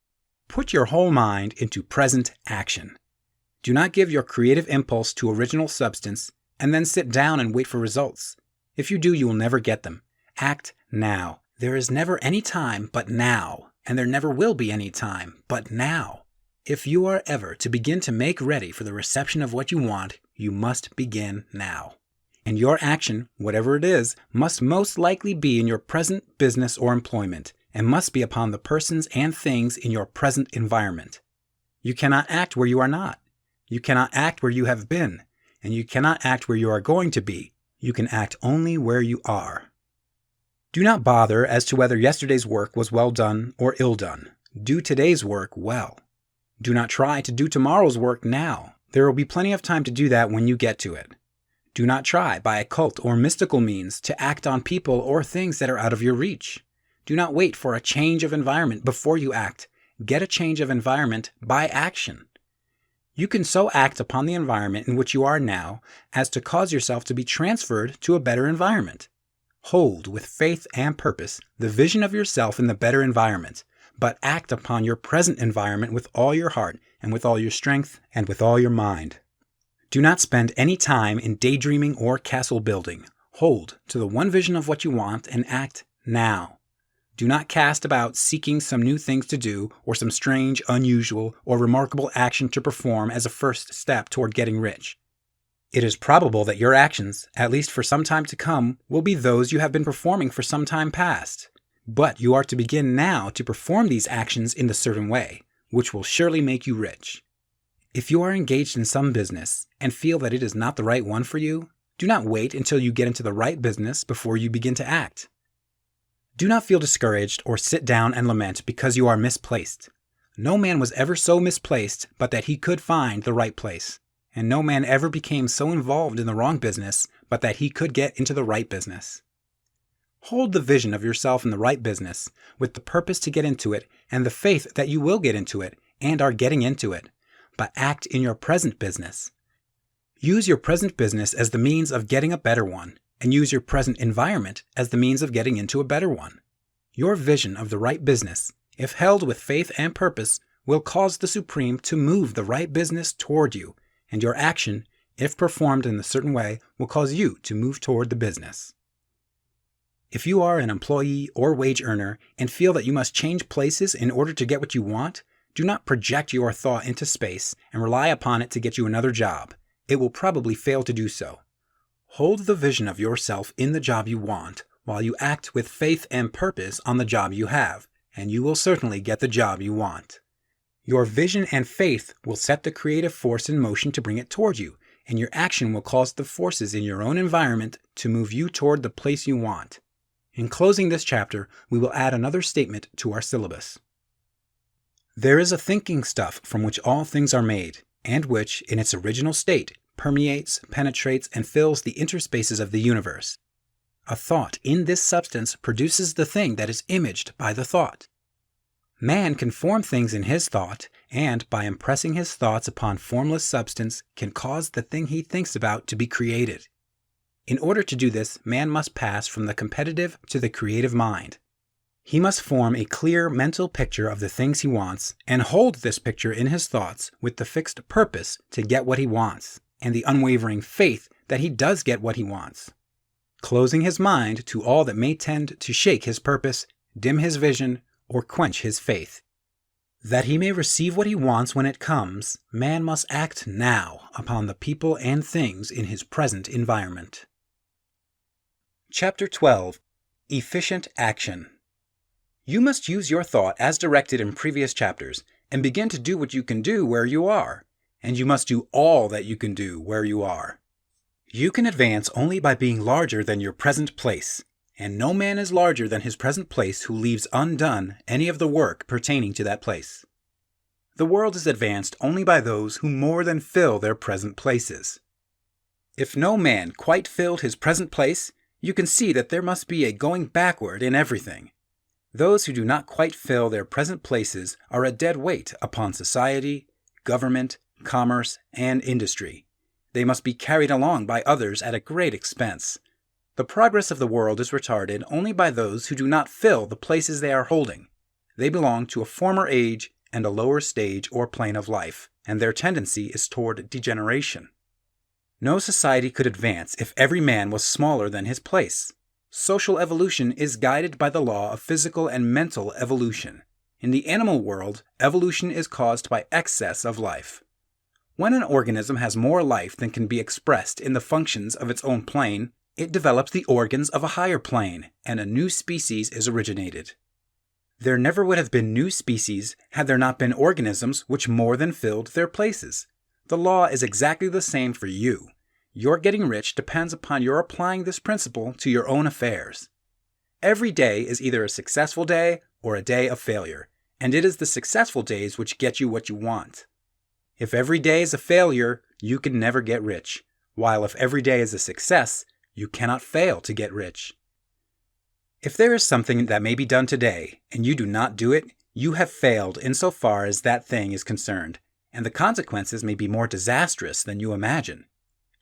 Put your whole mind into present action. Do not give your creative impulse to original substance and then sit down and wait for results. If you do, you will never get them. Act now. There is never any time but now, and there never will be any time but now. If you are ever to begin to make ready for the reception of what you want, you must begin now. And your action, whatever it is, must most likely be in your present business or employment, and must be upon the persons and things in your present environment. You cannot act where you are not. You cannot act where you have been, and you cannot act where you are going to be. You can act only where you are. Do not bother as to whether yesterday's work was well done or ill done. Do today's work well. Do not try to do tomorrow's work now. There will be plenty of time to do that when you get to it. Do not try, by occult or mystical means, to act on people or things that are out of your reach. Do not wait for a change of environment before you act. Get a change of environment by action. You can so act upon the environment in which you are now as to cause yourself to be transferred to a better environment. Hold with faith and purpose the vision of yourself in the better environment, but act upon your present environment with all your heart and with all your strength and with all your mind. Do not spend any time in daydreaming or castle building. Hold to the one vision of what you want and act now. Do not cast about seeking some new things to do or some strange, unusual, or remarkable action to perform as a first step toward getting rich. It is probable that your actions, at least for some time to come, will be those you have been performing for some time past. But you are to begin now to perform these actions in the certain way, which will surely make you rich. If you are engaged in some business and feel that it is not the right one for you, do not wait until you get into the right business before you begin to act. Do not feel discouraged or sit down and lament because you are misplaced. No man was ever so misplaced but that he could find the right place, and no man ever became so involved in the wrong business but that he could get into the right business. Hold the vision of yourself in the right business with the purpose to get into it and the faith that you will get into it and are getting into it. But act in your present business. Use your present business as the means of getting a better one, and use your present environment as the means of getting into a better one. Your vision of the right business, if held with faith and purpose, will cause the Supreme to move the right business toward you, and your action, if performed in a certain way, will cause you to move toward the business. If you are an employee or wage earner and feel that you must change places in order to get what you want, do not project your thought into space and rely upon it to get you another job. It will probably fail to do so. Hold the vision of yourself in the job you want while you act with faith and purpose on the job you have, and you will certainly get the job you want. Your vision and faith will set the creative force in motion to bring it toward you, and your action will cause the forces in your own environment to move you toward the place you want. In closing this chapter, we will add another statement to our syllabus. There is a thinking stuff from which all things are made, and which, in its original state, permeates, penetrates, and fills the interspaces of the universe. A thought in this substance produces the thing that is imaged by the thought. Man can form things in his thought, and by impressing his thoughts upon formless substance, can cause the thing he thinks about to be created. In order to do this, man must pass from the competitive to the creative mind. He must form a clear mental picture of the things he wants and hold this picture in his thoughts with the fixed purpose to get what he wants and the unwavering faith that he does get what he wants, closing his mind to all that may tend to shake his purpose, dim his vision, or quench his faith. That he may receive what he wants when it comes, man must act now upon the people and things in his present environment. Chapter 12. Efficient Action. You must use your thought as directed in previous chapters and begin to do what you can do where you are, and you must do all that you can do where you are. You can advance only by being larger than your present place, and no man is larger than his present place who leaves undone any of the work pertaining to that place. The world is advanced only by those who more than fill their present places. If no man quite filled his present place, you can see that there must be a going backward in everything. Those who do not quite fill their present places are a dead weight upon society, government, commerce, and industry. They must be carried along by others at a great expense. The progress of the world is retarded only by those who do not fill the places they are holding. They belong to a former age and a lower stage or plane of life, and their tendency is toward degeneration. No society could advance if every man was smaller than his place. Social evolution is guided by the law of physical and mental evolution. In the animal world, evolution is caused by excess of life. When an organism has more life than can be expressed in the functions of its own plane, it develops the organs of a higher plane, and a new species is originated. There never would have been new species had there not been organisms which more than filled their places. The law is exactly the same for you. Your getting rich depends upon your applying this principle to your own affairs. Every day is either a successful day or a day of failure, and it is the successful days which get you what you want. If every day is a failure, you can never get rich, while if every day is a success, you cannot fail to get rich. If there is something that may be done today, and you do not do it, you have failed insofar as that thing is concerned, and the consequences may be more disastrous than you imagine.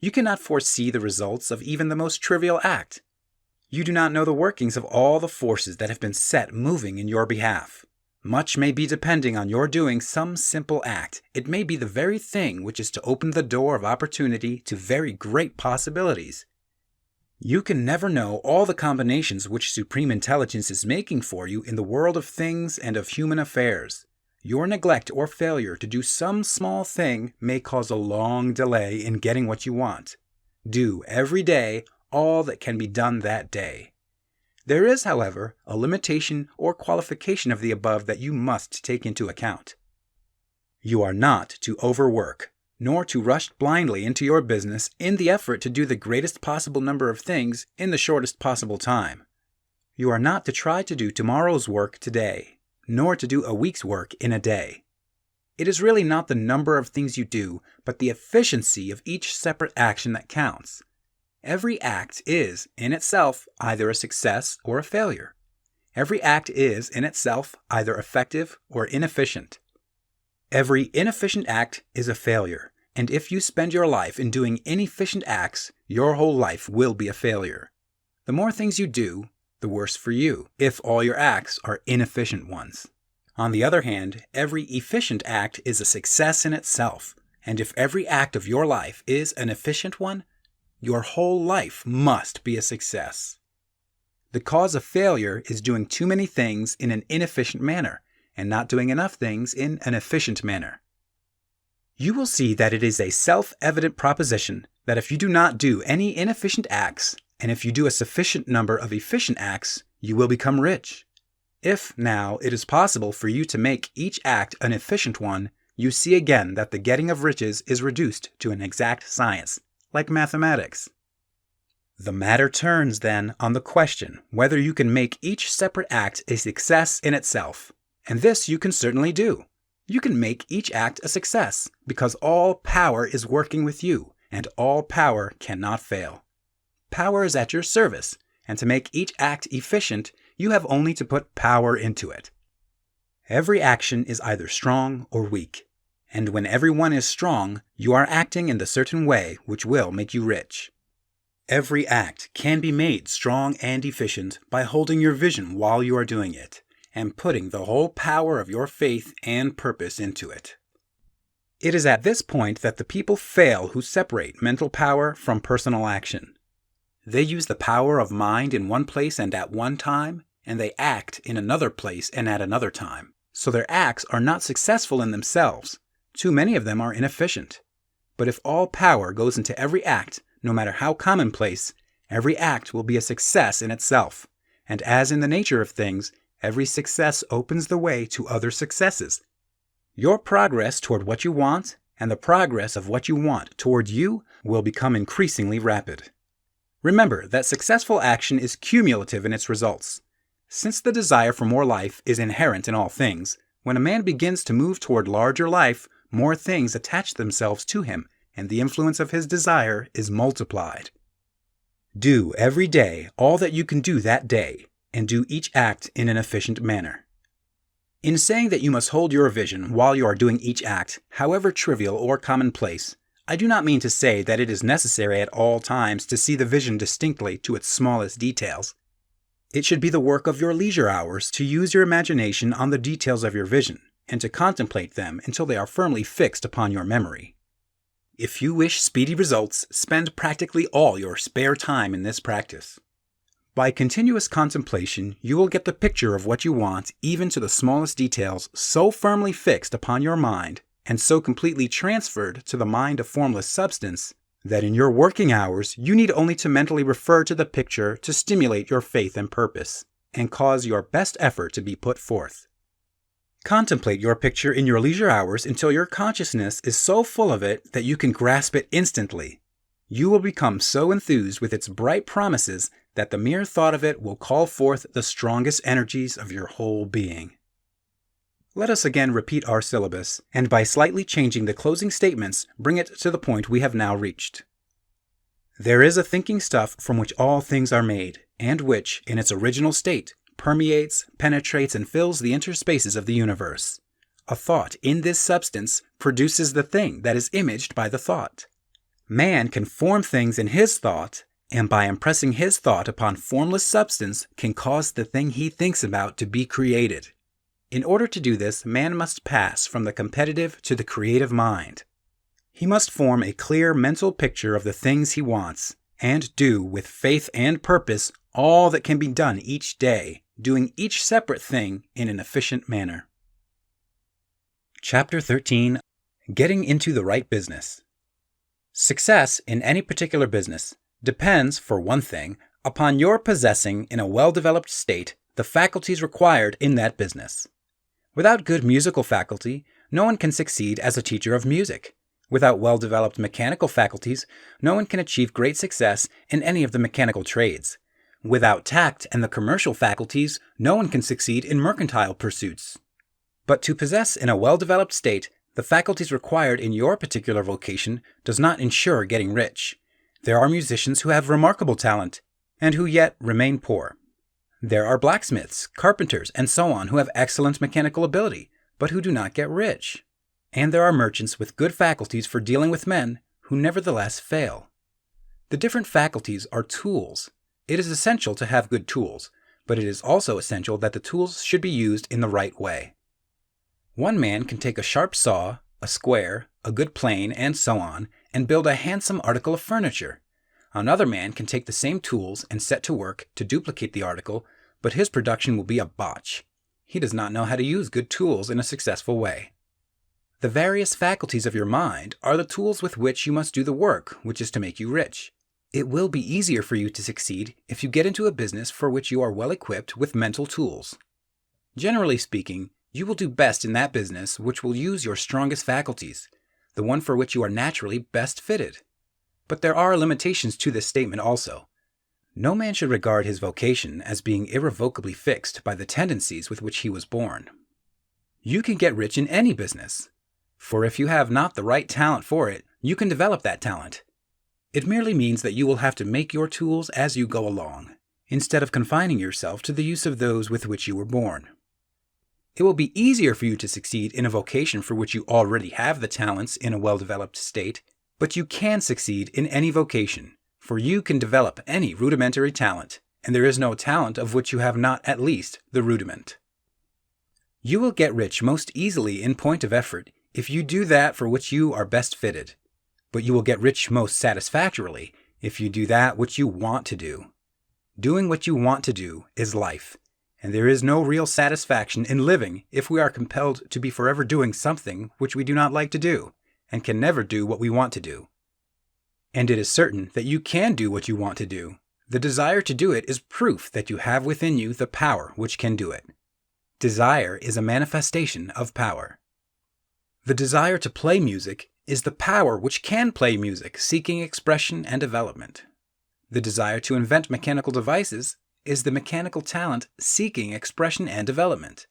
You cannot foresee the results of even the most trivial act. You do not know the workings of all the forces that have been set moving in your behalf. Much may be depending on your doing some simple act. It may be the very thing which is to open the door of opportunity to very great possibilities. You can never know all the combinations which Supreme Intelligence is making for you in the world of things and of human affairs. Your neglect or failure to do some small thing may cause a long delay in getting what you want. Do every day all that can be done that day. There is, however, a limitation or qualification of the above that you must take into account. You are not to overwork, nor to rush blindly into your business in the effort to do the greatest possible number of things in the shortest possible time. You are not to try to do tomorrow's work today, nor to do a week's work in a day. It is really not the number of things you do, but the efficiency of each separate action that counts. Every act is, in itself, either a success or a failure. Every act is, in itself, either effective or inefficient. Every inefficient act is a failure, and if you spend your life in doing inefficient acts, your whole life will be a failure. The more things you do, the worse for you, if all your acts are inefficient ones. On the other hand, every efficient act is a success in itself, and if every act of your life is an efficient one, your whole life must be a success. The cause of failure is doing too many things in an inefficient manner, and not doing enough things in an efficient manner. You will see that it is a self-evident proposition that if you do not do any inefficient acts, and if you do a sufficient number of efficient acts, you will become rich. If, now, it is possible for you to make each act an efficient one, you see again that the getting of riches is reduced to an exact science, like mathematics. The matter turns, then, on the question whether you can make each separate act a success in itself. And this you can certainly do. You can make each act a success, because all power is working with you, and all power cannot fail. Power is at your service, and to make each act efficient, you have only to put power into it. Every action is either strong or weak. And when everyone is strong, you are acting in the certain way which will make you rich. Every act can be made strong and efficient by holding your vision while you are doing it, and putting the whole power of your faith and purpose into it. It is at this point that the people fail who separate mental power from personal action. They use the power of mind in one place and at one time, and they act in another place and at another time. So their acts are not successful in themselves. Too many of them are inefficient. But if all power goes into every act, no matter how commonplace, every act will be a success in itself. And as in the nature of things, every success opens the way to other successes. Your progress toward what you want and the progress of what you want toward you will become increasingly rapid. Remember that successful action is cumulative in its results. Since the desire for more life is inherent in all things, when a man begins to move toward larger life, more things attach themselves to him, and the influence of his desire is multiplied. Do every day all that you can do that day, and do each act in an efficient manner. In saying that you must hold your vision while you are doing each act, however trivial or commonplace, I do not mean to say that it is necessary at all times to see the vision distinctly to its smallest details. It should be the work of your leisure hours to use your imagination on the details of your vision, and to contemplate them until they are firmly fixed upon your memory. If you wish speedy results, spend practically all your spare time in this practice. By continuous contemplation, you will get the picture of what you want, even to the smallest details, so firmly fixed upon your mind, and so completely transferred to the mind of formless substance, that in your working hours you need only to mentally refer to the picture to stimulate your faith and purpose, and cause your best effort to be put forth. Contemplate your picture in your leisure hours until your consciousness is so full of it that you can grasp it instantly. You will become so enthused with its bright promises that the mere thought of it will call forth the strongest energies of your whole being. Let us again repeat our syllabus, and by slightly changing the closing statements, bring it to the point we have now reached. There is a thinking stuff from which all things are made, and which, in its original state, permeates, penetrates, and fills the interspaces of the universe. A thought in this substance produces the thing that is imaged by the thought. Man can form things in his thought, and by impressing his thought upon formless substance can cause the thing he thinks about to be created. In order to do this, man must pass from the competitive to the creative mind. He must form a clear mental picture of the things he wants, and do with faith and purpose all that can be done each day, doing each separate thing in an efficient manner. Chapter 13. Getting into the right business. Success in any particular business depends, for one thing, upon your possessing in a well-developed state the faculties required in that business. Without good musical faculty, no one can succeed as a teacher of music. Without well-developed mechanical faculties, no one can achieve great success in any of the mechanical trades. Without tact and the commercial faculties, no one can succeed in mercantile pursuits. But to possess in a well-developed state the faculties required in your particular vocation does not ensure getting rich. There are musicians who have remarkable talent, and who yet remain poor. There are blacksmiths, carpenters, and so on who have excellent mechanical ability, but who do not get rich. And there are merchants with good faculties for dealing with men, who nevertheless fail. The different faculties are tools. It is essential to have good tools, but it is also essential that the tools should be used in the right way. One man can take a sharp saw, a square, a good plane, and so on, and build a handsome article of furniture. Another man can take the same tools and set to work to duplicate the article, but his production will be a botch. He does not know how to use good tools in a successful way. The various faculties of your mind are the tools with which you must do the work which is to make you rich. It will be easier for you to succeed if you get into a business for which you are well equipped with mental tools. Generally speaking, you will do best in that business which will use your strongest faculties, the one for which you are naturally best fitted. But there are limitations to this statement also. No man should regard his vocation as being irrevocably fixed by the tendencies with which he was born. You can get rich in any business, for if you have not the right talent for it, you can develop that talent. It merely means that you will have to make your tools as you go along, instead of confining yourself to the use of those with which you were born. It will be easier for you to succeed in a vocation for which you already have the talents in a well-developed state, but you can succeed in any vocation, for you can develop any rudimentary talent, and there is no talent of which you have not at least the rudiment. You will get rich most easily in point of effort if you do that for which you are best fitted, but you will get rich most satisfactorily if you do that which you want to do. Doing what you want to do is life, and there is no real satisfaction in living if we are compelled to be forever doing something which we do not like to do, and can never do what we want to do. And it is certain that you can do what you want to do. The desire to do it is proof that you have within you the power which can do it. Desire is a manifestation of power. The desire to play music is the power which can play music, seeking expression and development. The desire to invent mechanical devices is the mechanical talent seeking expression and development.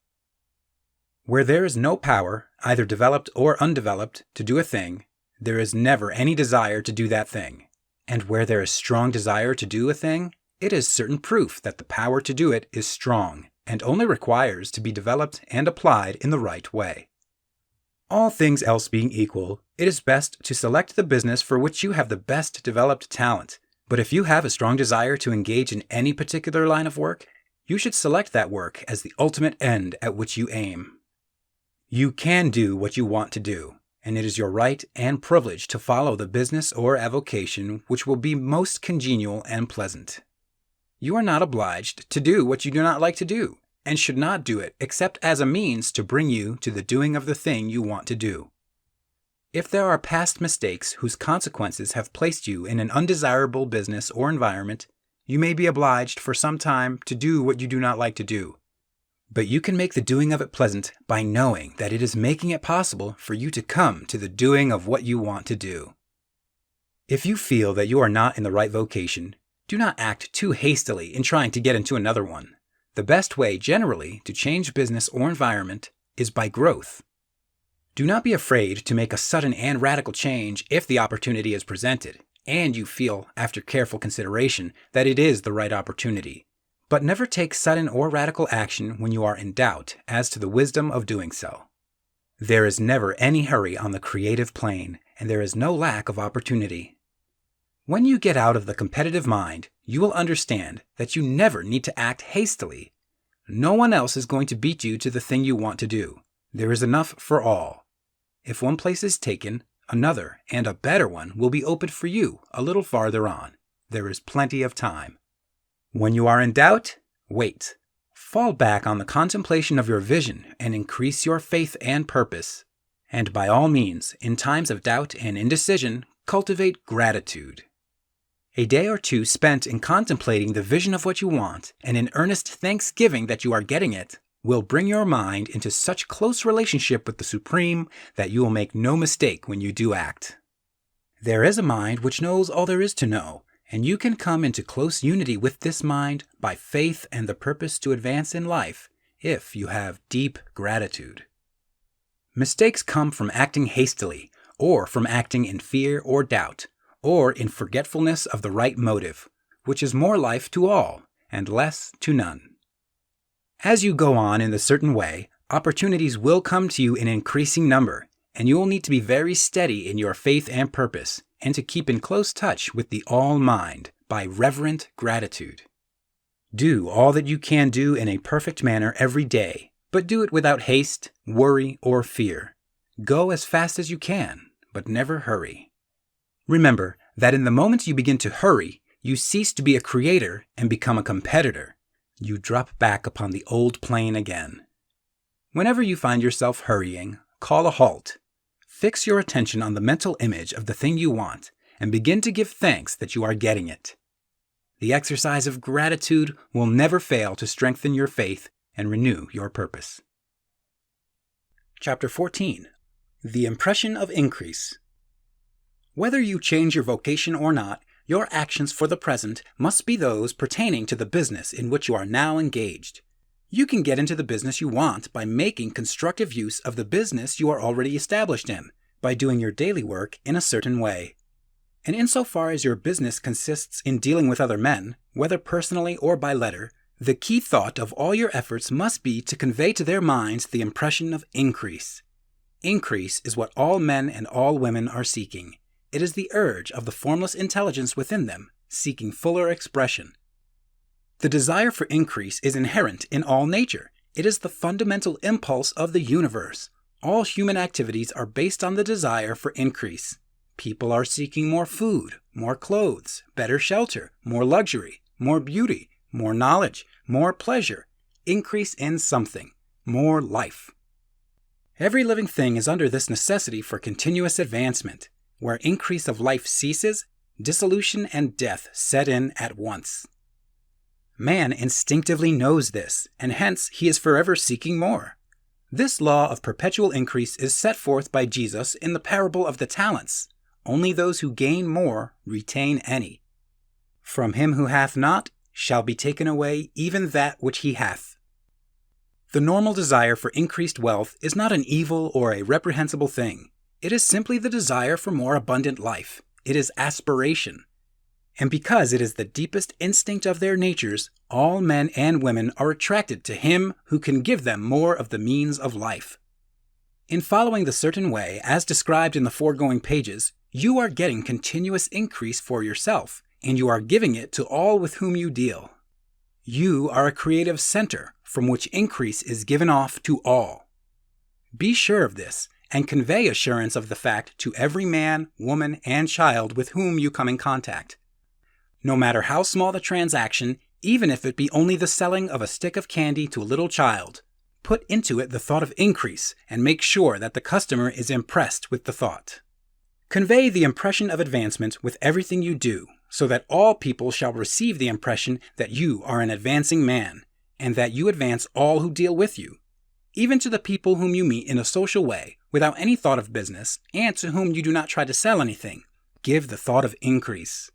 Where there is no power, either developed or undeveloped, to do a thing, there is never any desire to do that thing. And where there is strong desire to do a thing, it is certain proof that the power to do it is strong and only requires to be developed and applied in the right way. All things else being equal, it is best to select the business for which you have the best developed talent. But if you have a strong desire to engage in any particular line of work, you should select that work as the ultimate end at which you aim. You can do what you want to do, and it is your right and privilege to follow the business or avocation which will be most congenial and pleasant. You are not obliged to do what you do not like to do, and should not do it except as a means to bring you to the doing of the thing you want to do. If there are past mistakes whose consequences have placed you in an undesirable business or environment, you may be obliged for some time to do what you do not like to do. But you can make the doing of it pleasant by knowing that it is making it possible for you to come to the doing of what you want to do. If you feel that you are not in the right vocation, do not act too hastily in trying to get into another one. The best way, generally, to change business or environment is by growth. Do not be afraid to make a sudden and radical change if the opportunity is presented, and you feel, after careful consideration, that it is the right opportunity. But never take sudden or radical action when you are in doubt as to the wisdom of doing so. There is never any hurry on the creative plane, and there is no lack of opportunity. When you get out of the competitive mind, you will understand that you never need to act hastily. No one else is going to beat you to the thing you want to do. There is enough for all. If one place is taken, another and a better one will be opened for you a little farther on. There is plenty of time. When you are in doubt, wait. Fall back on the contemplation of your vision and increase your faith and purpose. And by all means, in times of doubt and indecision, cultivate gratitude. A day or two spent in contemplating the vision of what you want and in earnest thanksgiving that you are getting it will bring your mind into such close relationship with the Supreme that you will make no mistake when you do act. There is a mind which knows all there is to know, and you can come into close unity with this mind by faith and the purpose to advance in life if you have deep gratitude. Mistakes come from acting hastily, or from acting in fear or doubt, or in forgetfulness of the right motive, which is more life to all and less to none. As you go on in the certain way, opportunities will come to you in increasing number, and you will need to be very steady in your faith and purpose, and to keep in close touch with the All-Mind by reverent gratitude. Do all that you can do in a perfect manner every day, but do it without haste, worry, or fear. Go as fast as you can, but never hurry. Remember that in the moment you begin to hurry, you cease to be a creator and become a competitor. You drop back upon the old plane again. Whenever you find yourself hurrying, call a halt. Fix your attention on the mental image of the thing you want and begin to give thanks that you are getting it. The exercise of gratitude will never fail to strengthen your faith and renew your purpose. Chapter 14. The Impression of Increase. Whether you change your vocation or not, your actions for the present must be those pertaining to the business in which you are now engaged. You can get into the business you want by making constructive use of the business you are already established in, by doing your daily work in a certain way. And insofar as your business consists in dealing with other men, whether personally or by letter, the key thought of all your efforts must be to convey to their minds the impression of increase. Increase is what all men and all women are seeking. It is the urge of the formless intelligence within them, seeking fuller expression. The desire for increase is inherent in all nature. It is the fundamental impulse of the universe. All human activities are based on the desire for increase. People are seeking more food, more clothes, better shelter, more luxury, more beauty, more knowledge, more pleasure, increase in something, more life. Every living thing is under this necessity for continuous advancement. Where increase of life ceases, dissolution and death set in at once. Man instinctively knows this, and hence he is forever seeking more. This law of perpetual increase is set forth by Jesus in the parable of the talents. Only those who gain more retain any. From him who hath not shall be taken away even that which he hath. The normal desire for increased wealth is not an evil or a reprehensible thing. It is simply the desire for more abundant life. It is aspiration. And because it is the deepest instinct of their natures, all men and women are attracted to him who can give them more of the means of life. In following the certain way, as described in the foregoing pages, you are getting continuous increase for yourself, and you are giving it to all with whom you deal. You are a creative center from which increase is given off to all. Be sure of this, and convey assurance of the fact to every man, woman, and child with whom you come in contact. No matter how small the transaction, even if it be only the selling of a stick of candy to a little child, put into it the thought of increase and make sure that the customer is impressed with the thought. Convey the impression of advancement with everything you do, so that all people shall receive the impression that you are an advancing man, and that you advance all who deal with you, even to the people whom you meet in a social way, without any thought of business, and to whom you do not try to sell anything. Give the thought of increase.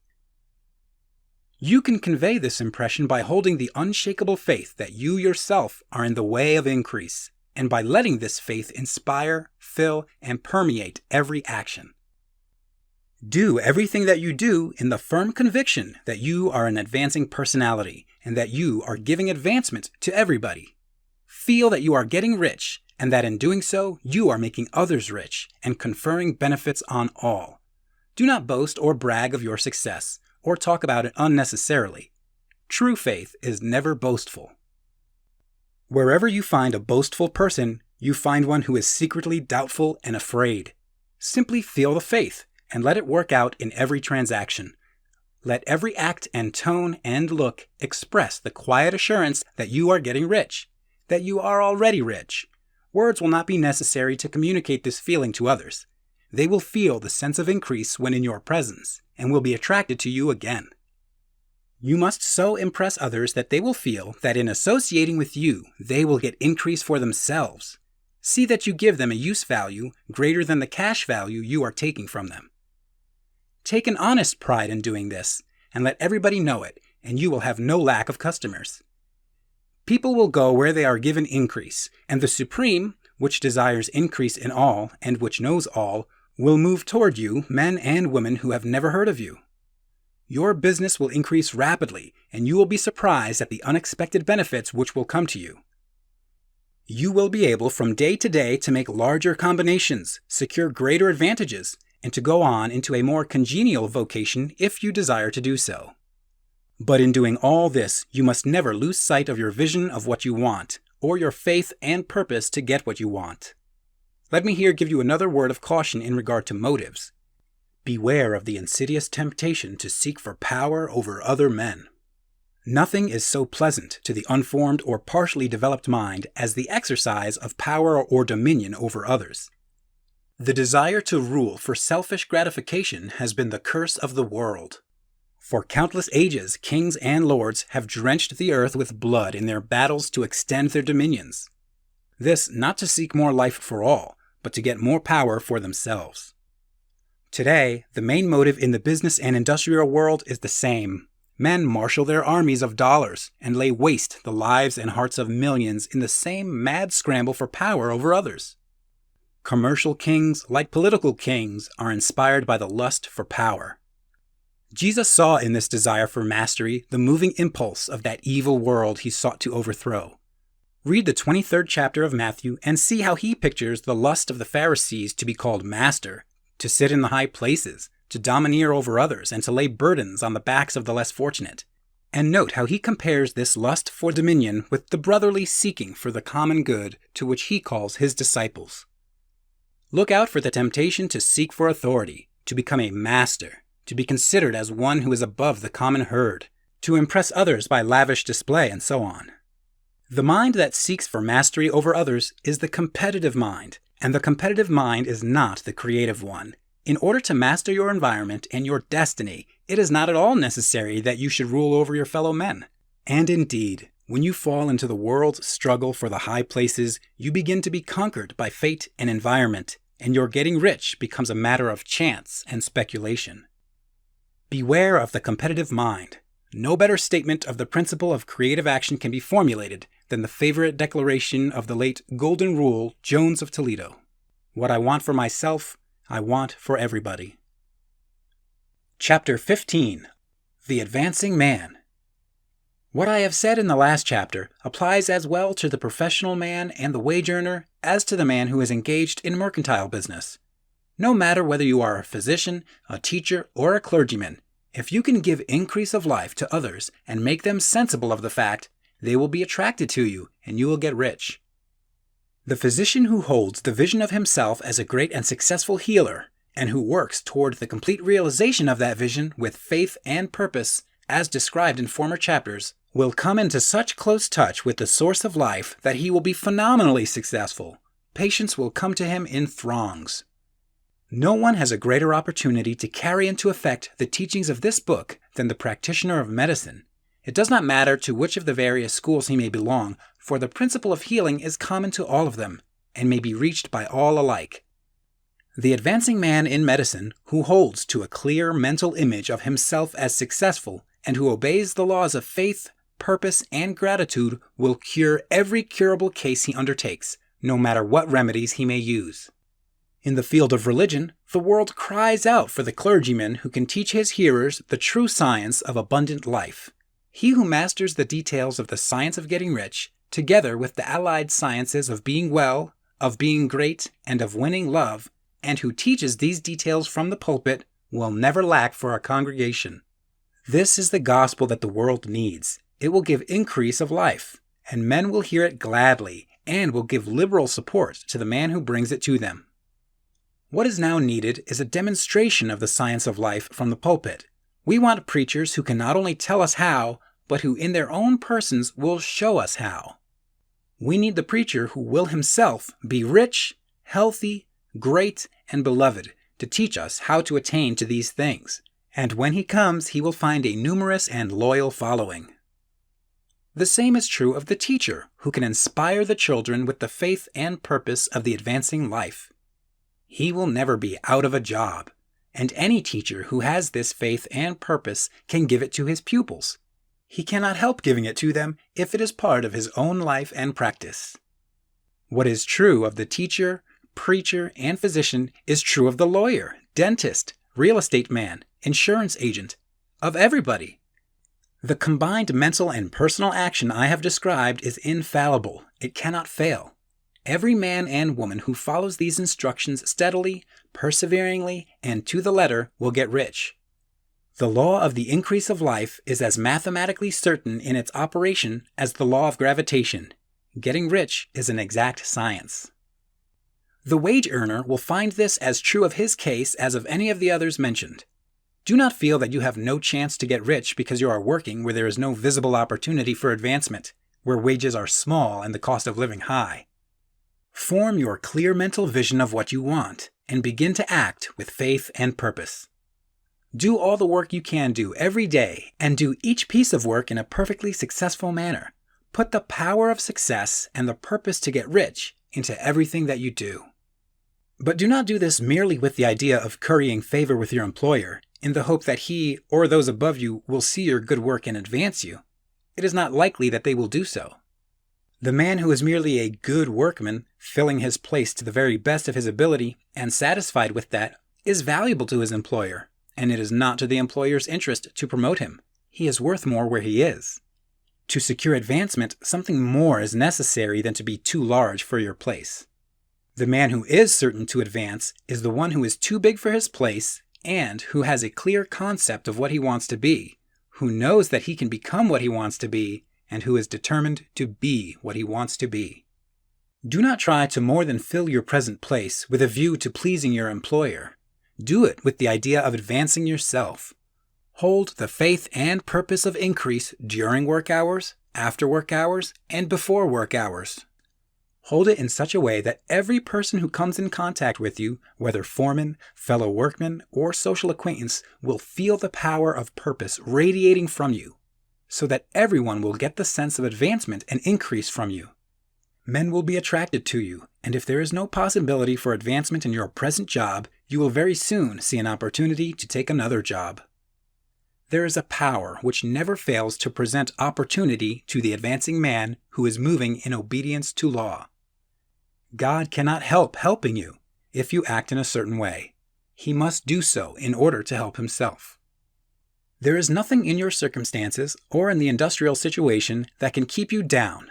You can convey this impression by holding the unshakable faith that you yourself are in the way of increase, and by letting this faith inspire, fill, and permeate every action. Do everything that you do in the firm conviction that you are an advancing personality, and that you are giving advancement to everybody. Feel that you are getting rich, and that in doing so, you are making others rich, and conferring benefits on all. Do not boast or brag of your success, or talk about it unnecessarily. True faith is never boastful. Wherever you find a boastful person, you find one who is secretly doubtful and afraid. Simply feel the faith, and let it work out in every transaction. Let every act and tone and look express the quiet assurance that you are getting rich, that you are already rich. Words will not be necessary to communicate this feeling to others. They will feel the sense of increase when in your presence, and will be attracted to you again. You must so impress others that they will feel that in associating with you, they will get increase for themselves. See that you give them a use value greater than the cash value you are taking from them. Take an honest pride in doing this, and let everybody know it, and you will have no lack of customers. People will go where they are given increase, and the Supreme, which desires increase in all, and which knows all, will move toward you men and women who have never heard of you. Your business will increase rapidly, and you will be surprised at the unexpected benefits which will come to you. You will be able from day to day to make larger combinations, secure greater advantages, and to go on into a more congenial vocation if you desire to do so. But in doing all this, you must never lose sight of your vision of what you want, or your faith and purpose to get what you want. Let me here give you another word of caution in regard to motives. Beware of the insidious temptation to seek for power over other men. Nothing is so pleasant to the unformed or partially developed mind as the exercise of power or dominion over others. The desire to rule for selfish gratification has been the curse of the world. For countless ages, kings and lords have drenched the earth with blood in their battles to extend their dominions. This not to seek more life for all, but to get more power for themselves. Today, the main motive in the business and industrial world is the same. Men marshal their armies of dollars and lay waste the lives and hearts of millions in the same mad scramble for power over others. Commercial kings, like political kings, are inspired by the lust for power. Jesus saw in this desire for mastery the moving impulse of that evil world he sought to overthrow. Read the 23rd chapter of Matthew and see how he pictures the lust of the Pharisees to be called master, to sit in the high places, to domineer over others, and to lay burdens on the backs of the less fortunate. And note how he compares this lust for dominion with the brotherly seeking for the common good to which he calls his disciples. Look out for the temptation to seek for authority, to become a master, to be considered as one who is above the common herd, to impress others by lavish display, and so on. The mind that seeks for mastery over others is the competitive mind, and the competitive mind is not the creative one. In order to master your environment and your destiny, it is not at all necessary that you should rule over your fellow men. And indeed, When you fall into the world's struggle for the high places, you begin to be conquered by fate and environment, and your getting rich becomes a matter of chance and speculation. Beware of the competitive mind. No better statement of the principle of creative action can be formulated than the favorite declaration of the late Golden Rule Jones of Toledo. What I want for myself, I want for everybody. Chapter 15. The Advancing Man. What I have said in the last chapter applies as well to the professional man and the wage earner as to the man who is engaged in mercantile business. No matter whether you are a physician, a teacher, or a clergyman, if you can give increase of life to others and make them sensible of the fact, they will be attracted to you and you will get rich. The physician who holds the vision of himself as a great and successful healer, and who works toward the complete realization of that vision with faith and purpose, as described in former chapters, will come into such close touch with the source of life that he will be phenomenally successful. Patients will come to him in throngs. No one has a greater opportunity to carry into effect the teachings of this book than the practitioner of medicine. It does not matter to which of the various schools he may belong, for the principle of healing is common to all of them, and may be reached by all alike. The advancing man in medicine, who holds to a clear mental image of himself as successful, and who obeys the laws of faith, purpose, and gratitude, will cure every curable case he undertakes, no matter what remedies he may use. In the field of religion, the world cries out for the clergyman who can teach his hearers the true science of abundant life. He who masters the details of the science of getting rich, together with the allied sciences of being well, of being great, and of winning love, and who teaches these details from the pulpit, will never lack for a congregation. This is the gospel that the world needs. It will give increase of life, and men will hear it gladly, and will give liberal support to the man who brings it to them. What is now needed is a demonstration of the science of life from the pulpit. We want preachers who can not only tell us how, but who in their own persons will show us how. We need the preacher who will himself be rich, healthy, great, and beloved to teach us how to attain to these things. And when he comes, he will find a numerous and loyal following. The same is true of the teacher who can inspire the children with the faith and purpose of the advancing life. He will never be out of a job, and any teacher who has this faith and purpose can give it to his pupils. He cannot help giving it to them if it is part of his own life and practice. What is true of the teacher, preacher, and physician is true of the lawyer, dentist, real estate man, insurance agent, of everybody. The combined mental and personal action I have described is infallible. It cannot fail. Every man and woman who follows these instructions steadily, perseveringly, and to the letter will get rich. The law of the increase of life is as mathematically certain in its operation as the law of gravitation. Getting rich is an exact science. The wage earner will find this as true of his case as of any of the others mentioned. Do not feel that you have no chance to get rich because you are working where there is no visible opportunity for advancement, where wages are small and the cost of living high. Form your clear mental vision of what you want, and begin to act with faith and purpose. Do all the work you can do every day, and do each piece of work in a perfectly successful manner. Put the power of success and the purpose to get rich into everything that you do. But do not do this merely with the idea of currying favor with your employer, in the hope that he or those above you will see your good work and advance you. It is not likely that they will do so. The man who is merely a good workman, filling his place to the very best of his ability, and satisfied with that, is valuable to his employer, and it is not to the employer's interest to promote him. He is worth more where he is. To secure advancement, something more is necessary than to be too large for your place. The man who is certain to advance is the one who is too big for his place, and who has a clear concept of what he wants to be, who knows that he can become what he wants to be, and who is determined to be what he wants to be. Do not try to more than fill your present place with a view to pleasing your employer. Do it with the idea of advancing yourself. Hold the faith and purpose of increase during work hours, after work hours, and before work hours. Hold it in such a way that every person who comes in contact with you, whether foreman, fellow workman, or social acquaintance, will feel the power of purpose radiating from you. so that everyone will get the sense of advancement and increase from you. Men will be attracted to you, and if there is no possibility for advancement in your present job, you will very soon see an opportunity to take another job. There is a power which never fails to present opportunity to the advancing man who is moving in obedience to law. God cannot help helping you if you act in a certain way. He must do so in order to help himself. There is nothing in your circumstances or in the industrial situation that can keep you down.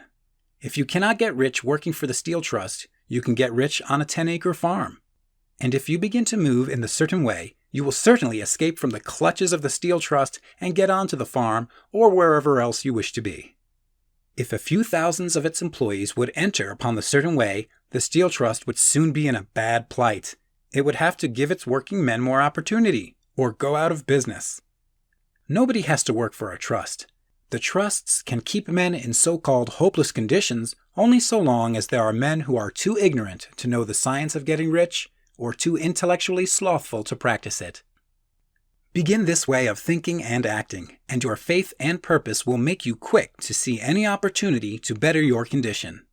If you cannot get rich working for the Steel Trust, you can get rich on a 10-acre farm. And if you begin to move in the certain way, you will certainly escape from the clutches of the Steel Trust and get onto the farm or wherever else you wish to be. If a few thousands of its employees would enter upon the certain way, the Steel Trust would soon be in a bad plight. It would have to give its working men more opportunity, or go out of business. Nobody has to work for a trust. The trusts can keep men in so-called hopeless conditions only so long as there are men who are too ignorant to know the science of getting rich, or too intellectually slothful to practice it. Begin this way of thinking and acting, and your faith and purpose will make you quick to see any opportunity to better your condition.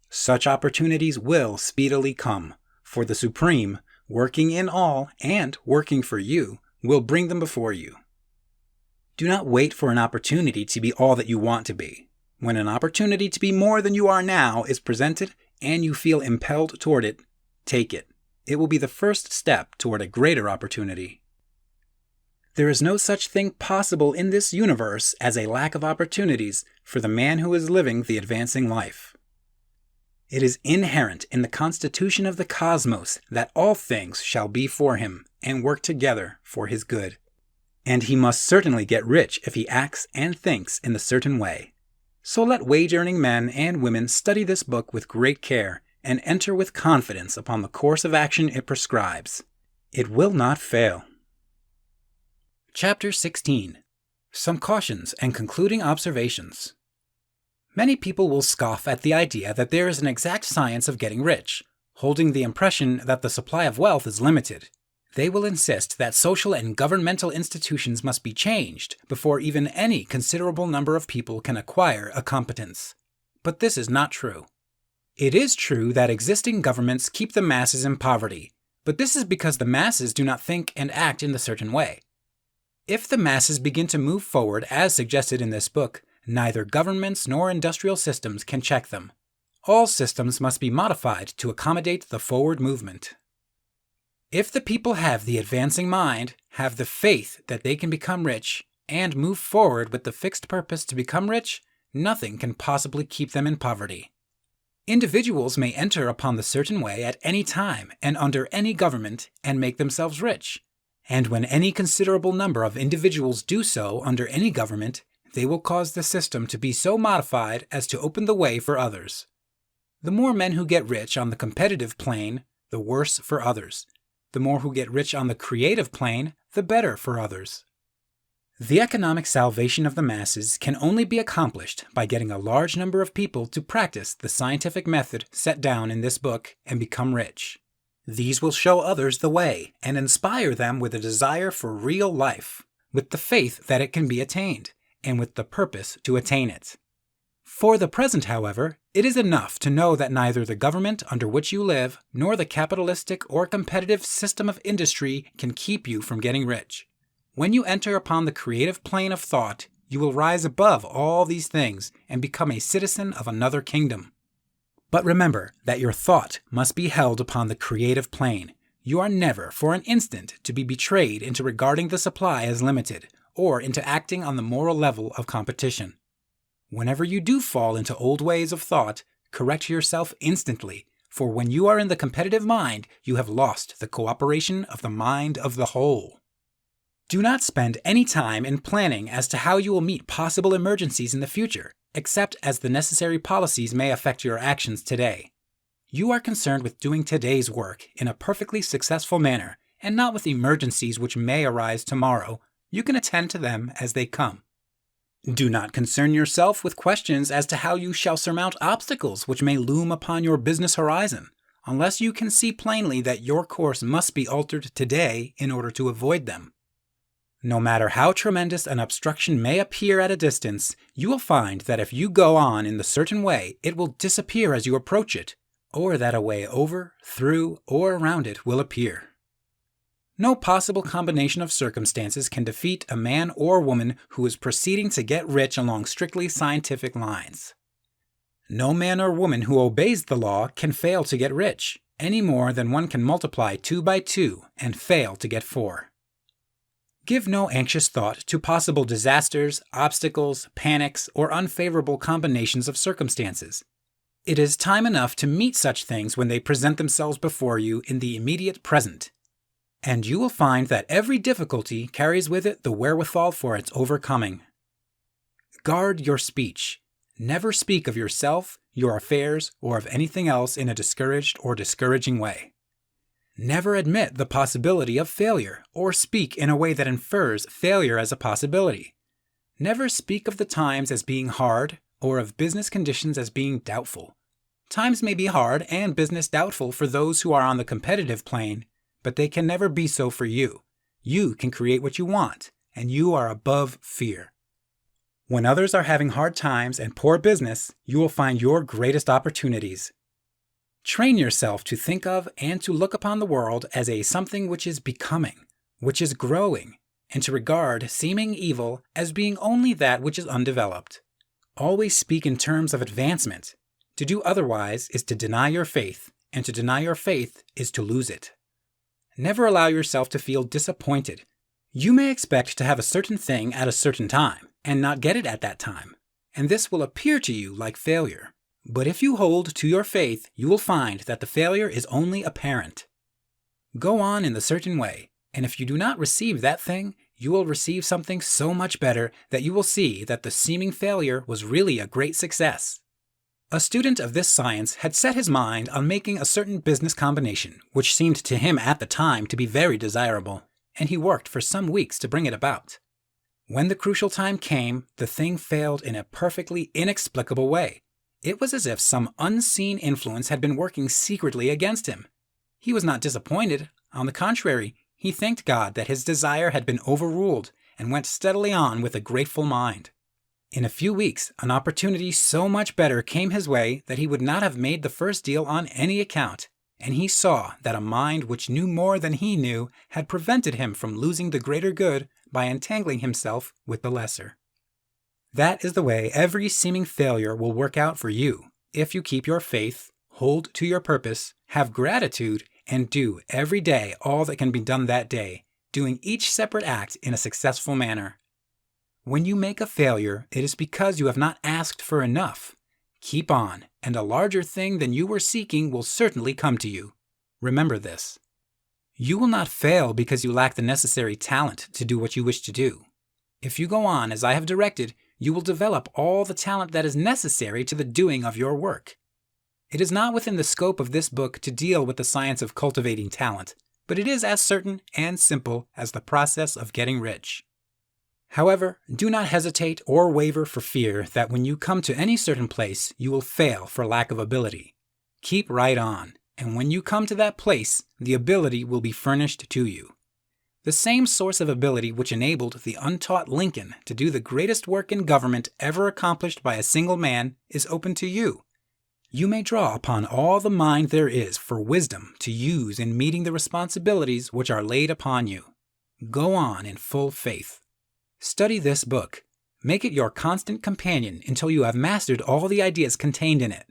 Such opportunities will speedily come, for the Supreme, working in all and working for you, will bring them before you. Do not wait for an opportunity to be all that you want to be. When an opportunity to be more than you are now is presented and you feel impelled toward it, take it. It will be the first step toward a greater opportunity. There is no such thing possible in this universe as a lack of opportunities for the man who is living the advancing life. It is inherent in the constitution of the cosmos that all things shall be for him and work together for his good. And he must certainly get rich if he acts and thinks in the certain way. So let wage-earning men and women study this book with great care and enter with confidence upon the course of action it prescribes. It will not fail. Chapter 16. Some Cautions and Concluding Observations. Many people will scoff at the idea that there is an exact science of getting rich, holding the impression that the supply of wealth is limited. They will insist that social and governmental institutions must be changed before even any considerable number of people can acquire a competence. But this is not true. It is true that existing governments keep the masses in poverty, but this is because the masses do not think and act in the certain way. If the masses begin to move forward as suggested in this book, neither governments nor industrial systems can check them. All systems must be modified to accommodate the forward movement. If the people have the advancing mind, have the faith that they can become rich, and move forward with the fixed purpose to become rich, nothing can possibly keep them in poverty. Individuals may enter upon the certain way at any time and under any government and make themselves rich. And when any considerable number of individuals do so under any government, they will cause the system to be so modified as to open the way for others. The more men who get rich on the competitive plane, the worse for others. The more who get rich on the creative plane, the better for others. The economic salvation of the masses can only be accomplished by getting a large number of people to practice the scientific method set down in this book and become rich. These will show others the way and inspire them with a desire for real life, with the faith that it can be attained, and with the purpose to attain it. For the present, however, it is enough to know that neither the government under which you live nor the capitalistic or competitive system of industry can keep you from getting rich. When you enter upon the creative plane of thought, you will rise above all these things and become a citizen of another kingdom. But remember that your thought must be held upon the creative plane. You are never for an instant to be betrayed into regarding the supply as limited, or into acting on the moral level of competition. Whenever you do fall into old ways of thought, correct yourself instantly, for when you are in the competitive mind, you have lost the cooperation of the mind of the whole. Do not spend any time in planning as to how you will meet possible emergencies in the future, except as the necessary policies may affect your actions today. You are concerned with doing today's work in a perfectly successful manner, and not with emergencies which may arise tomorrow. You can attend to them as they come. Do not concern yourself with questions as to how you shall surmount obstacles which may loom upon your business horizon, unless you can see plainly that your course must be altered today in order to avoid them. No matter how tremendous an obstruction may appear at a distance, you will find that if you go on in the certain way, it will disappear as you approach it, or that a way over, through, or around it will appear. No possible combination of circumstances can defeat a man or woman who is proceeding to get rich along strictly scientific lines. No man or woman who obeys the law can fail to get rich, any more than one can multiply 2 by 2 and fail to get 4. Give no anxious thought to possible disasters, obstacles, panics, or unfavorable combinations of circumstances. It is time enough to meet such things when they present themselves before you in the immediate present, and you will find that every difficulty carries with it the wherewithal for its overcoming. Guard your speech. Never speak of yourself, your affairs, or of anything else in a discouraged or discouraging way. Never admit the possibility of failure, or speak in a way that infers failure as a possibility. Never speak of the times as being hard, or of business conditions as being doubtful. Times may be hard and business doubtful for those who are on the competitive plane, but they can never be so for you. You can create what you want, and you are above fear. When others are having hard times and poor business, you will find your greatest opportunities. Train yourself to think of and to look upon the world as a something which is becoming, which is growing, and to regard seeming evil as being only that which is undeveloped. Always speak in terms of advancement. To do otherwise is to deny your faith, and to deny your faith is to lose it. Never allow yourself to feel disappointed. You may expect to have a certain thing at a certain time, and not get it at that time, and this will appear to you like failure. But if you hold to your faith, you will find that the failure is only apparent. Go on in the certain way, and if you do not receive that thing, you will receive something so much better that you will see that the seeming failure was really a great success. A student of this science had set his mind on making a certain business combination, which seemed to him at the time to be very desirable, and he worked for some weeks to bring it about. When the crucial time came, the thing failed in a perfectly inexplicable way. It was as if some unseen influence had been working secretly against him. He was not disappointed. On the contrary, he thanked God that his desire had been overruled and went steadily on with a grateful mind. In a few weeks, an opportunity so much better came his way that he would not have made the first deal on any account, and he saw that a mind which knew more than he knew had prevented him from losing the greater good by entangling himself with the lesser. That is the way every seeming failure will work out for you, if you keep your faith, hold to your purpose, have gratitude, and do every day all that can be done that day, doing each separate act in a successful manner. When you make a failure, it is because you have not asked for enough. Keep on, and a larger thing than you were seeking will certainly come to you. Remember this. You will not fail because you lack the necessary talent to do what you wish to do. If you go on as I have directed, you will develop all the talent that is necessary to the doing of your work. It is not within the scope of this book to deal with the science of cultivating talent, but it is as certain and simple as the process of getting rich. However, do not hesitate or waver for fear that when you come to any certain place, you will fail for lack of ability. Keep right on, and when you come to that place, the ability will be furnished to you. The same source of ability which enabled the untaught Lincoln to do the greatest work in government ever accomplished by a single man is open to you. You may draw upon all the mind there is for wisdom to use in meeting the responsibilities which are laid upon you. Go on in full faith. Study this book. Make it your constant companion until you have mastered all the ideas contained in it.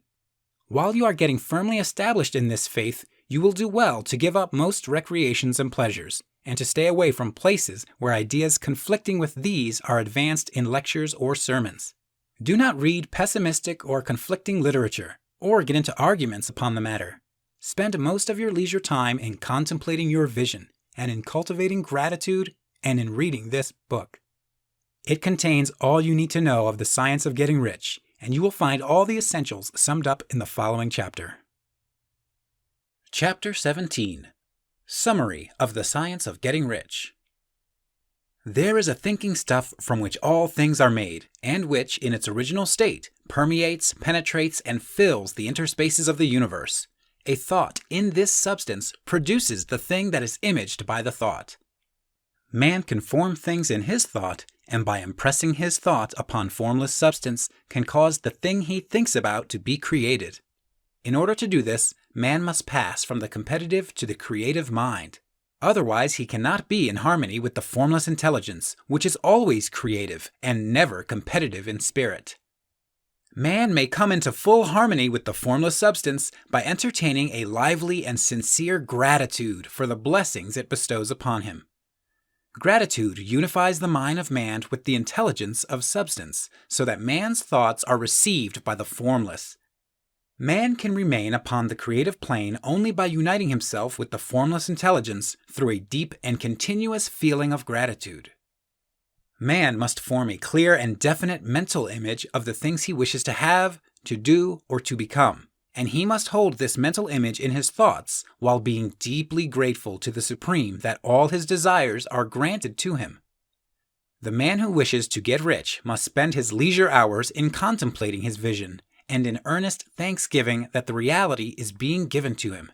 While you are getting firmly established in this faith, you will do well to give up most recreations and pleasures, and to stay away from places where ideas conflicting with these are advanced in lectures or sermons. Do not read pessimistic or conflicting literature, or get into arguments upon the matter. Spend most of your leisure time in contemplating your vision, and in cultivating gratitude, and in reading this book. It contains all you need to know of the science of getting rich, and you will find all the essentials summed up in the following chapter. Chapter 17. Summary of the Science of Getting Rich. There is a thinking stuff from which all things are made, and which, in its original state, permeates, penetrates, and fills the interspaces of the universe. A thought in this substance produces the thing that is imaged by the thought. Man can form things in his thought, and by impressing his thought upon formless substance, can cause the thing he thinks about to be created. In order to do this, man must pass from the competitive to the creative mind. Otherwise, he cannot be in harmony with the formless intelligence, which is always creative and never competitive in spirit. Man may come into full harmony with the formless substance by entertaining a lively and sincere gratitude for the blessings it bestows upon him. Gratitude unifies the mind of man with the intelligence of substance, so that man's thoughts are received by the formless. Man can remain upon the creative plane only by uniting himself with the formless intelligence through a deep and continuous feeling of gratitude. Man must form a clear and definite mental image of the things he wishes to have, to do, or to become, and he must hold this mental image in his thoughts while being deeply grateful to the Supreme that all his desires are granted to him. The man who wishes to get rich must spend his leisure hours in contemplating his vision and in earnest thanksgiving that the reality is being given to him.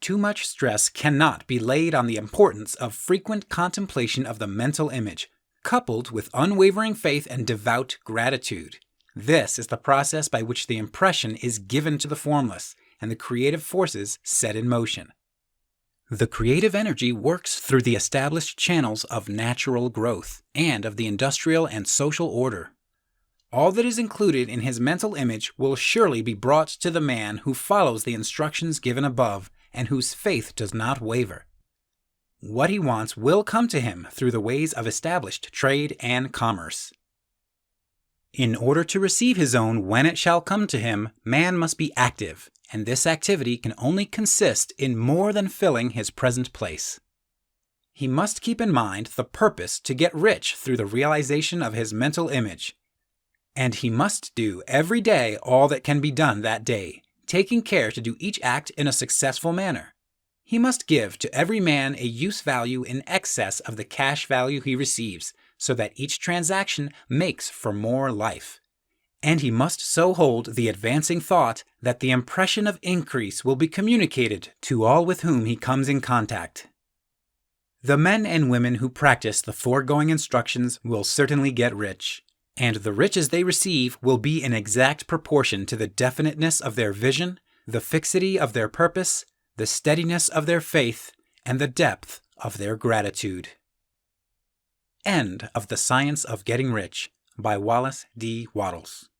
Too much stress cannot be laid on the importance of frequent contemplation of the mental image, coupled with unwavering faith and devout gratitude. This is the process by which the impression is given to the formless and the creative forces set in motion. The creative energy works through the established channels of natural growth and of the industrial and social order. All that is included in his mental image will surely be brought to the man who follows the instructions given above and whose faith does not waver. What he wants will come to him through the ways of established trade and commerce. In order to receive his own when it shall come to him, man must be active, and this activity can only consist in more than filling his present place. He must keep in mind the purpose to get rich through the realization of his mental image, and he must do every day all that can be done that day, taking care to do each act in a successful manner. He must give to every man a use value in excess of the cash value he receives, so that each transaction makes for more life. And he must so hold the advancing thought that the impression of increase will be communicated to all with whom he comes in contact. The men and women who practice the foregoing instructions will certainly get rich, and the riches they receive will be in exact proportion to the definiteness of their vision, the fixity of their purpose, the steadiness of their faith, and the depth of their gratitude. End of The Science of Getting Rich by Wallace D. Wattles.